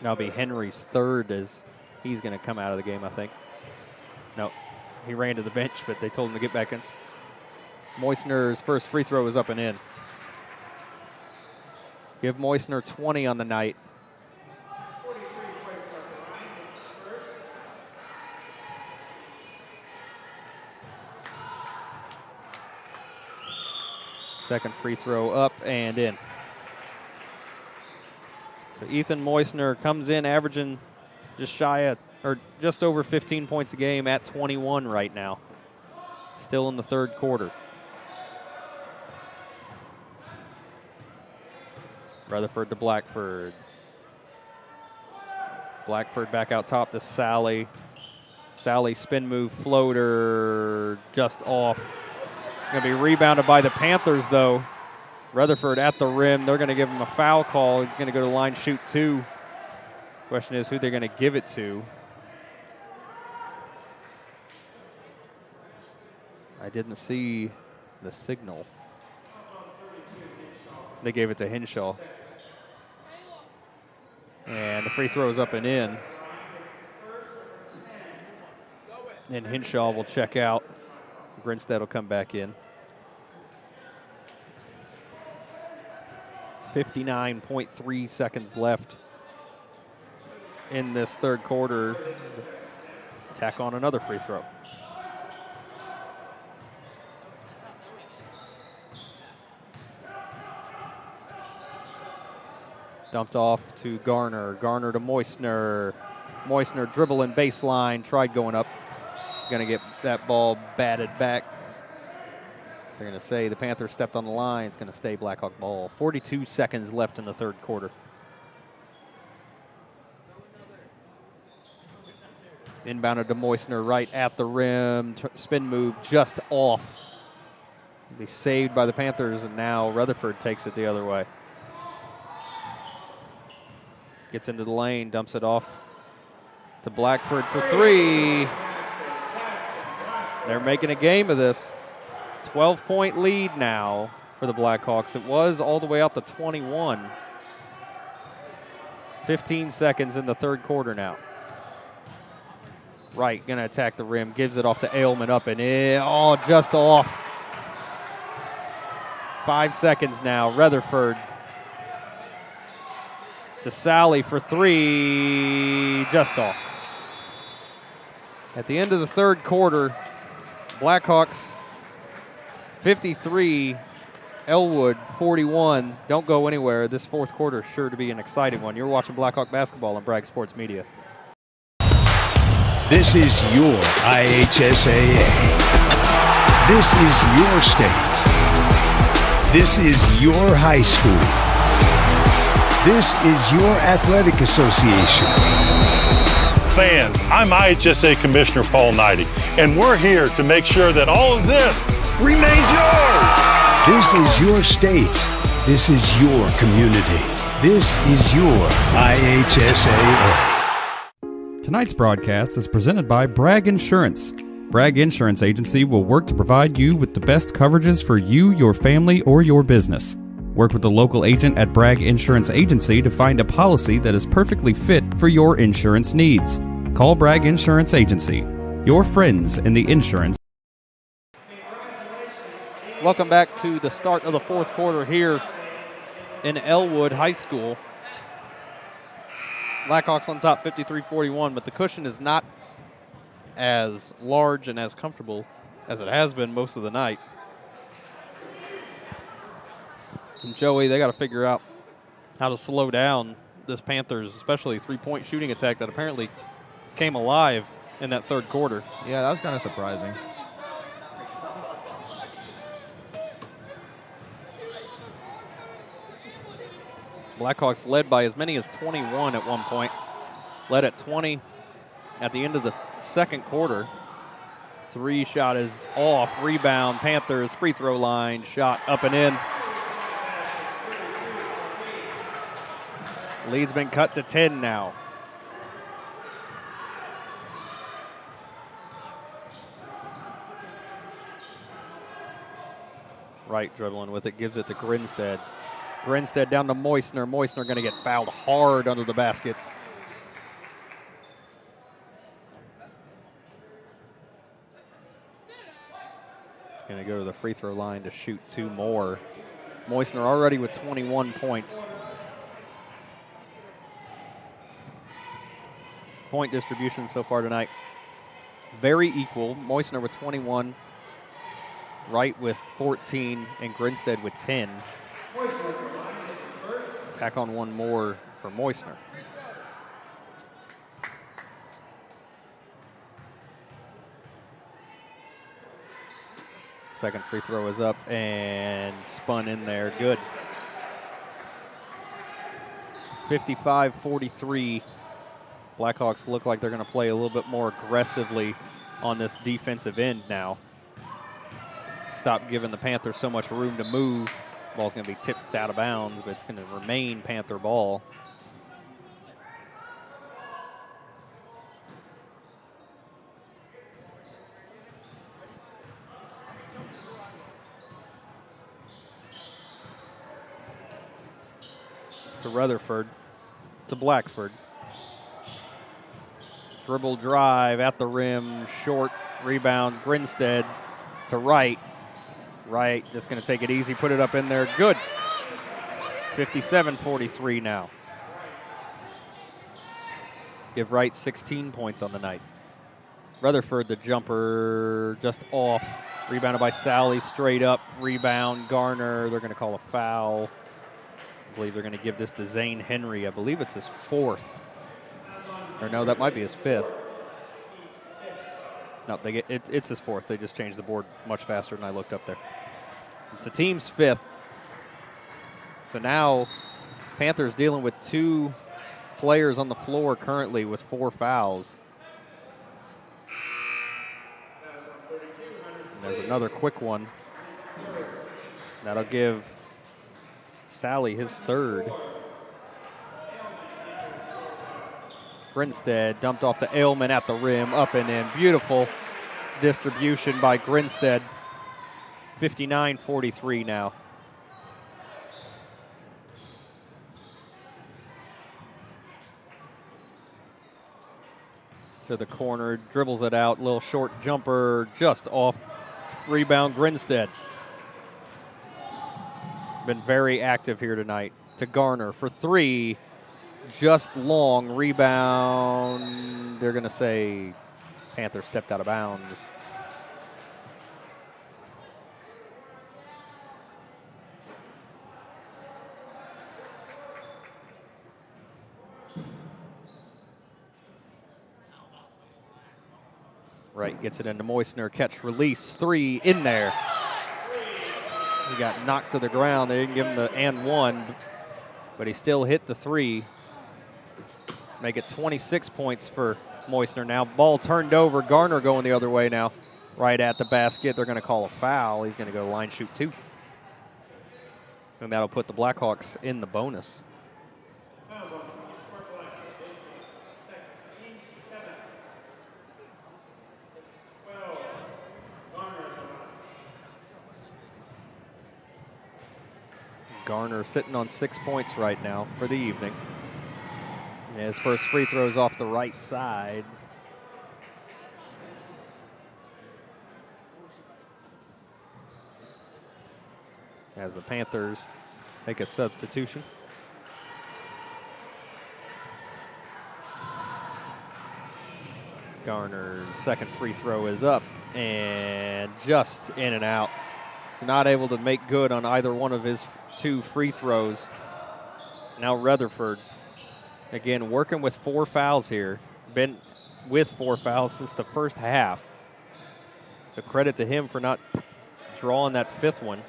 That'll be Henry's third as he's going to come out of the game, I think. No, he ran to the bench, but they told him to get back in. Moisner's first free throw is up and in. Give Moisner 20 on the night. Second free throw up and in. So Ethan Moisner comes in averaging just shy of, or just over 15 points a game at 21 right now. Still in the third quarter. Rutherford to Blackford. Blackford back out top to Sally. Sally spin move floater just off. Going to be rebounded by the Panthers, though. Rutherford at the rim. They're going to give him a foul call. He's going to go to the line, shoot 2. Question is who they're going to give it to. I didn't see the signal. They gave it to Henshaw. And the free throw is up and in. And Henshaw will check out. Grinstead will come back in. 59.3 seconds left in this third quarter. Tack on another free throw. Dumped off to Garner. Garner to Moisner. Moisner dribbling baseline. Tried going up. Going to get that ball batted back. They're going to say the Panthers stepped on the line. It's going to stay Blackhawk ball. 42 seconds left in the third quarter. Inbounded to Moisner right at the rim. Spin move just off. It'll be saved by the Panthers, and now Rutherford takes it the other way. Gets into the lane, dumps it off to Blackford for 3. They're making a game of this. 12-point lead now for the Blackhawks. It was all the way out to 21. 15 seconds in the third quarter now. Wright going to attack the rim, gives it off to Ailman up and in. Oh, just off. 5 seconds now. Rutherford to Sally for 3. Just off. At the end of the third quarter, Blackhawks 53, Elwood 41. Don't go anywhere. This fourth quarter is sure to be an exciting one. You're watching Blackhawk basketball on Bragg Sports Media. This is your IHSAA. This is your state. This is your high school. This is your athletic association. Fans, I'm IHSA Commissioner Paul Neidig, and we're here to make sure that all of this remains yours. This is your state. This is your community. This is your IHSAA. Tonight's broadcast is presented by Bragg Insurance. Bragg Insurance Agency will work to provide you with the best coverages for you, your family, or your business. Work with a local agent at Bragg Insurance Agency to find a policy that is perfectly fit for your insurance needs. Call Bragg Insurance Agency, your friends in the insurance. Welcome back to the start of the fourth quarter here in Elwood High School. Blackhawks on top 53-41, but the cushion is not as large and as comfortable as it has been most of the night. And Joey, they got to figure out how to slow down this Panthers, especially three-point shooting attack that apparently came alive in that third quarter. Yeah, that was kind of surprising. Blackhawks led by as many as 21 at one point. Led at 20 at the end of the second quarter. 3 shot is off. Rebound, Panthers, free throw line, shot up and in. Lead's been cut to 10 now. Wright dribbling with it, gives it to Grinstead. Grinstead down to Moisner. Moisner going to get fouled hard under the basket. Going to go to the free throw line to shoot 2 more. Moisner already with 21 points. Point distribution so far tonight, very equal. Moisner with 21, Wright with 14, and Grinstead with 10. Tack on one more for Moisner. Second free throw is up and spun in there. Good. 55-43. Blackhawks look like they're going to play a little bit more aggressively on this defensive end now. Stop giving the Panthers so much room to move. Ball's going to be tipped out of bounds, but it's going to remain Panther ball. To Rutherford, to Blackford. Dribble drive at the rim, short rebound, Grinstead to Wright. Wright just going to take it easy, put it up in there, good. 57-43 now. Give Wright 16 points on the night. Rutherford, the jumper, just off. Rebounded by Sally, straight up, rebound, Garner. They're going to call a foul. I believe they're going to give this to Zane Henry. I believe it's his 4th. Or no, that might be his 5th. No, it's his 4th. They just changed the board much faster than I looked up there. It's the team's 5th. So now Panthers dealing with 2 players on the floor currently with 4 fouls. And there's another quick one. That'll give Sally his 3rd. Grinstead dumped off to Ailman at the rim, up and in. Beautiful distribution by Grinstead. 59-43 now. To the corner, dribbles it out, little short jumper, just off. Rebound, Grinstead. Been very active here tonight. To Garner for 3. Just long, rebound. They're going to say Panthers stepped out of bounds. Wright gets it into Moisner, catch, release, 3 in there. He got knocked to the ground. They didn't give him the and 1, but he still hit the 3. Make it 26 points for Moisner now. Ball turned over. Garner going the other way now. Right at the basket. They're going to call a foul. He's going to go line shoot 2. And that'll put the Blackhawks in the bonus. Garner sitting on 6 points right now for the evening. His first free throw is off the right side. As the Panthers make a substitution. Garner's second free throw is up and just in and out. So not able to make good on either one of his 2 free throws. Now Rutherford. Again, working with 4 fouls here. Been with 4 fouls since the first half. So credit to him for not drawing that 5th one.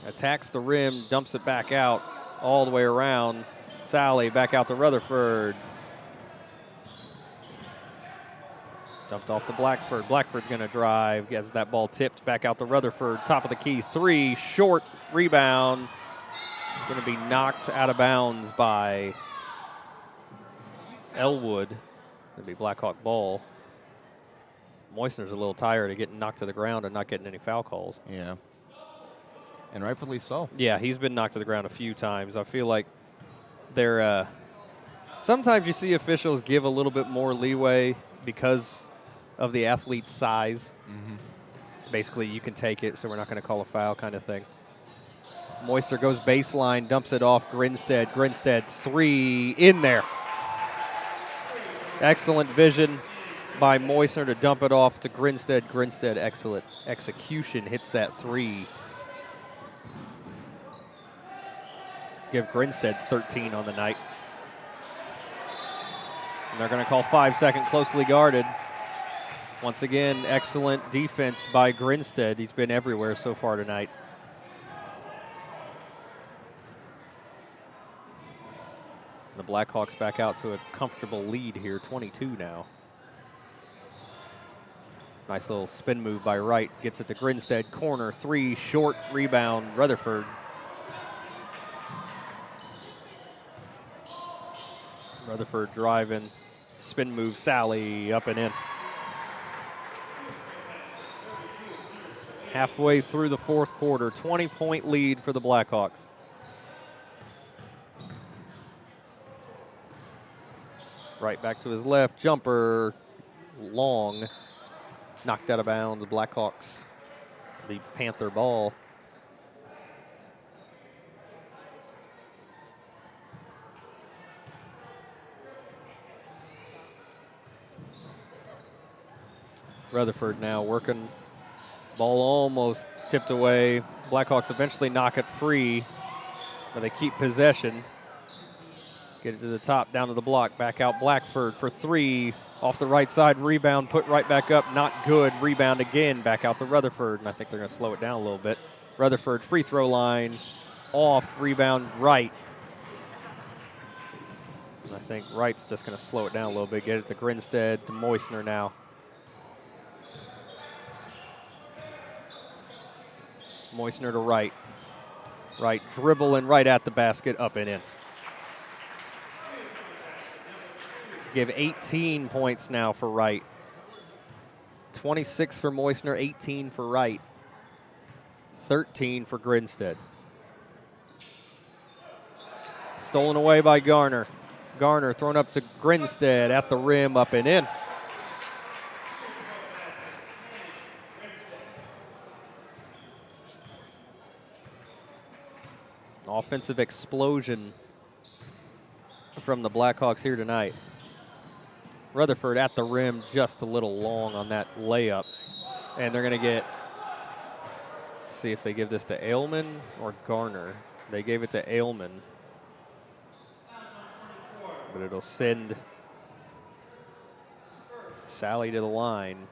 Attacks the rim, dumps it back out all the way around. Sally back out to Rutherford. Dumped off to Blackford. Blackford's going to drive. Gets that ball tipped back out to Rutherford. Top of the key, 3, short rebound. Going to be knocked out of bounds by Elwood. Going to be Blackhawk ball. Moisner's a little tired of getting knocked to the ground and not getting any foul calls. Yeah. And rightfully so. Yeah, he's been knocked to the ground a few times. I feel like they're sometimes you see officials give a little bit more leeway because of the athlete's size. Basically, you can take it, so we're not going to call a foul kind of thing. Moisner goes baseline, dumps it off Grinstead. Grinstead, 3 in there. Excellent vision by Moisner to dump it off to Grinstead. Grinstead, excellent execution, hits that 3. Give Grinstead 13 on the night. And they're going to call 5-second closely guarded. Once again, excellent defense by Grinstead. He's been everywhere so far tonight. The Blackhawks back out to a comfortable lead here, 22 now. Nice little spin move by Wright. Gets it to Grinstead. Corner, 3, short rebound, Rutherford. Rutherford driving, spin move, Sally, up and in. Halfway through the fourth quarter, 20-point lead for the Blackhawks. Right back to his left, jumper, long, knocked out of bounds. The Blackhawks, the Panther ball. Rutherford now working. Ball almost tipped away. Blackhawks eventually knock it free, but they keep possession. Get it to the top, down to the block, back out Blackford for 3. Off the right side, rebound, put right back up, not good. Rebound again, back out to Rutherford, and I think they're going to slow it down a little bit. Rutherford, free throw line, off, rebound, Wright. And I think Wright's just going to slow it down a little bit, get it to Grinstead, to Moisner now. Moisner to Wright. Wright dribbling right at the basket, up and in. Give 18 points now for Wright. 26 for Moisner, 18 for Wright. 13 for Grinstead. Stolen away by Garner. Garner thrown up to Grinstead at the rim, up and in. Offensive explosion from the Blackhawks here tonight. Rutherford at the rim, just a little long on that layup. And they're going to get, see if they give this to Ailman or Garner. They gave it to Ailman. But it'll send Sally to the line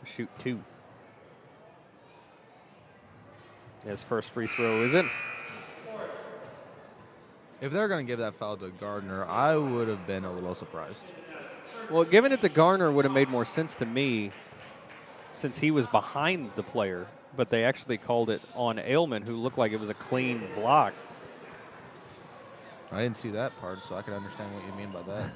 to shoot 2. His first free throw is in. If they're going to give that foul to Gardner, I would have been a little surprised. Well, giving it to Garner would have made more sense to me since he was behind the player, but they actually called it on Ailman, who looked like it was a clean block. I didn't see that part, so I can understand what you mean by that.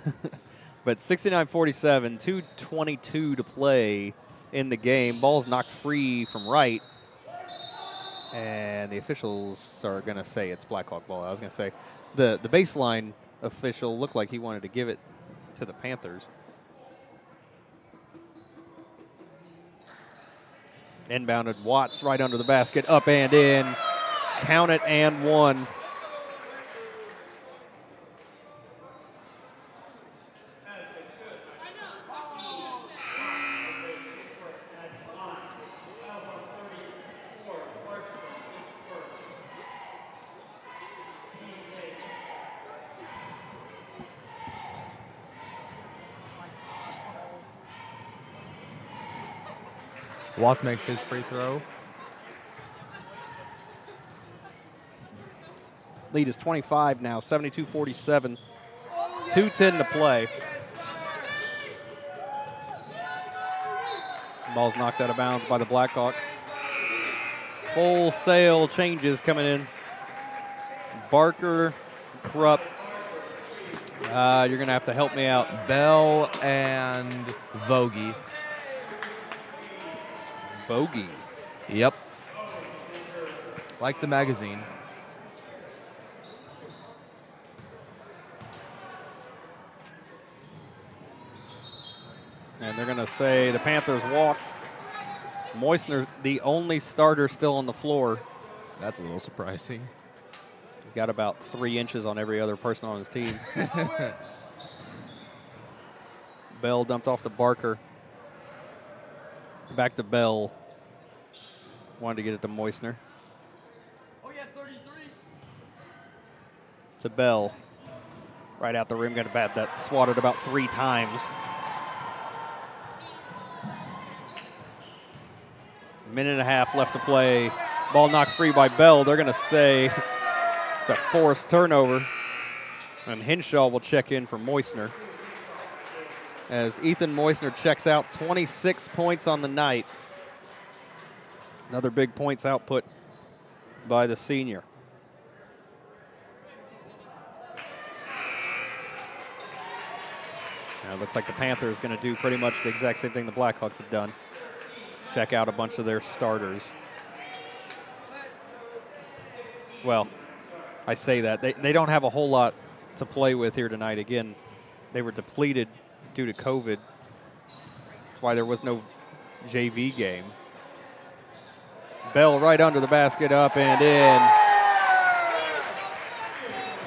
But 69-47, 2:22 to play in the game. Ball's knocked free from Wright, and the officials are going to say it's Blackhawk ball. I was going to say the baseline official looked like he wanted to give it to the Panthers. Inbounded Watts right under the basket, up and in. Count it and 1. Watts makes his free throw. Lead is 25 now, 72-47. 2:10 to play. Ball's knocked out of bounds by the Blackhawks. Full sail changes coming in. Barker, Krupp. You're going to have to help me out. Bell and Vogie. Bogey. Yep. Like the magazine. And they're going to say the Panthers walked. Moisner, the only starter still on the floor. That's a little surprising. He's got about 3 inches on every other person on his team. Bell dumped off to Barker. Back to Bell. Wanted to get it to Moisner. To Bell. Right out the rim. Got a bat that swatted about 3 times. Minute and a half left to play. Ball knocked free by Bell. They're going to say it's a forced turnover. And Henshaw will check in for Moisner. As Ethan Moisner checks out, 26 points on the night. Another big points output by the senior. Now it looks like the Panthers going to do pretty much the exact same thing the Blackhawks have done. Check out a bunch of their starters. Well, I say that. They don't have a whole lot to play with here tonight. Again, they were depleted due to COVID. That's why there was no JV game. Bell right under the basket, up and in.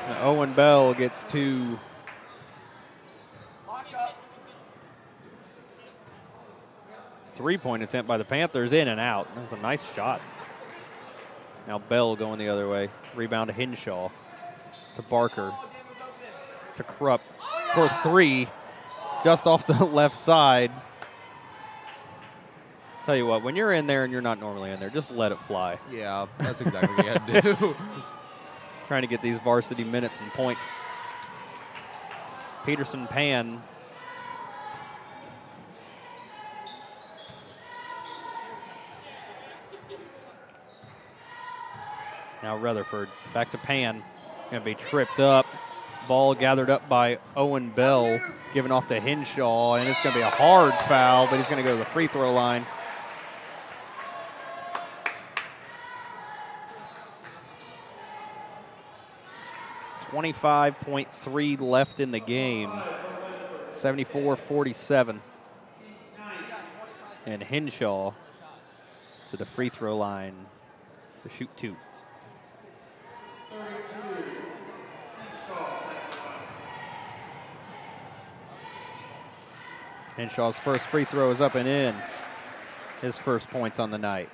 Now Owen Bell gets 2. Three-point attempt by the Panthers, in and out. That's a nice shot. Now Bell going the other way. Rebound to Henshaw. To Barker. To Krupp for 3. Just off the left side. Tell you what, when you're in there and you're not normally in there, just let it fly. Yeah, that's exactly what you got to do. Trying to get these varsity minutes and points. Peterson Pan. Now Rutherford back to Pan. Going to be tripped up. Ball gathered up by Owen Bell. Given off to Henshaw. And it's going to be a hard foul, but he's going to go to the free throw line. .3 left in the game. 74-47. And Henshaw to the free throw line to shoot 2. Henshaw's first free throw is up and in. His first points on the night.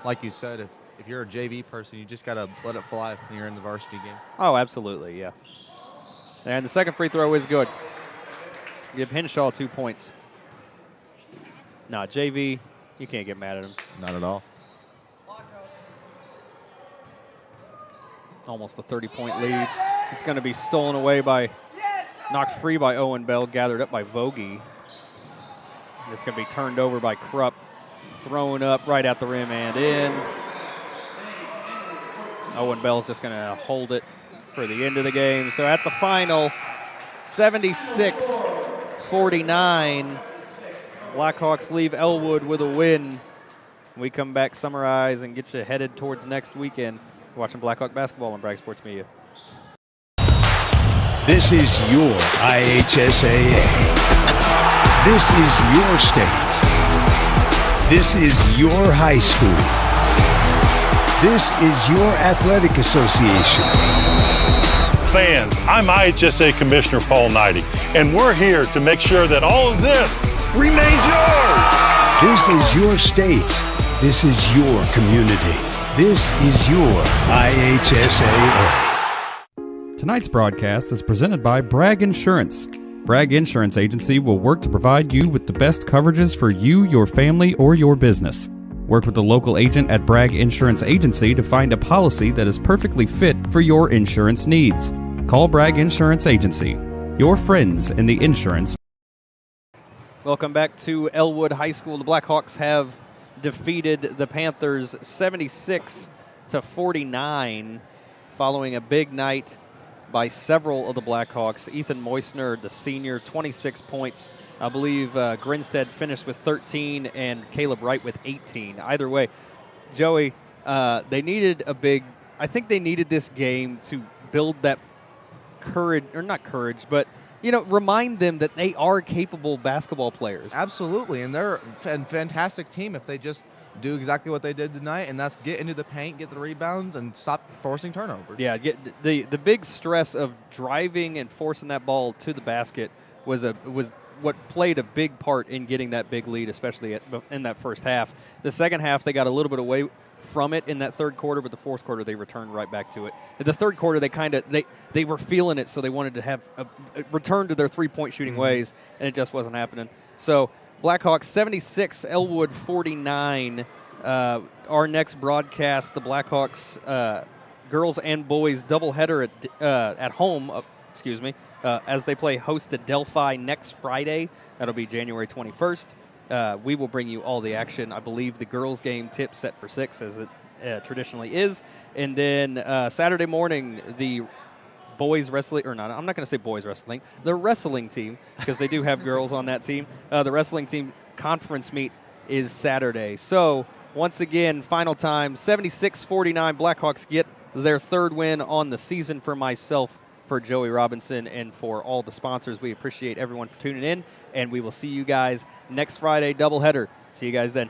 Like you said, if you're a JV person, you just got to let it fly when you're in the varsity game. Oh, absolutely, yeah. And the second free throw is good. Give Henshaw 2 points. No, JV, you can't get mad at him. Not at all. Almost a 30-point lead. It's going to be stolen away by, knocked free by Owen Bell, gathered up by Vogie. It's going to be turned over by Krupp. Thrown up right at the rim and in. Owen Bell's just going to hold it for the end of the game. So at the final, 76-49. Blackhawks leave Elwood with a win. We come back, summarize, and get you headed towards next weekend. You're watching Blackhawk basketball on Bragg Sports Media. This is your IHSAA. This is your state. This is your high school. This is your athletic association. Fans, I'm IHSA Commissioner Paul Knighty, and we're here to make sure that all of this remains yours. This is your state. This is your community. This is your IHSAA. Tonight's broadcast is presented by Bragg Insurance. Bragg Insurance Agency will work to provide you with the best coverages for you, your family, or your business. Work with the local agent at Bragg Insurance Agency to find a policy that is perfectly fit for your insurance needs. Call Bragg Insurance Agency, your friends in the insurance. Welcome back to Elwood High School. The Blackhawks have defeated the Panthers 76-49 following a big night by several of the Blackhawks. Ethan Moisner, the senior, 26 points. I believe Grinstead finished with 13 and Caleb Wright with 18. Either way, Joey, they needed I think they needed this game to build that courage, or not courage, but remind them that they are capable basketball players. Absolutely, and they're a fantastic team if they just do exactly what they did tonight, and that's get into the paint, get the rebounds, and stop forcing turnovers. Yeah, the big stress of driving and forcing that ball to the basket was what played a big part in getting that big lead, especially in that first half. The second half, they got a little bit away from it in that third quarter, but the fourth quarter they returned right back to it. In the third quarter, they were feeling it, so they wanted to have a return to their three-point shooting ways, and it just wasn't happening. So Blackhawks 76, Elwood 49. Our next broadcast, the Blackhawks girls and boys doubleheader at home. As they play host to Delphi next Friday. That'll be January 21st. We will bring you all the action. I believe the girls' game tip set for 6, as it traditionally is. And then Saturday morning, the boys wrestling, or not, I'm not going to say boys wrestling, the wrestling team, because they do have girls on that team. The wrestling team conference meet is Saturday. So, once again, final time, 76-49. Blackhawks get their third win on the season. For myself, for Joey Robinson, and for all the sponsors, we appreciate everyone for tuning in, and we will see you guys next Friday, doubleheader. See you guys then.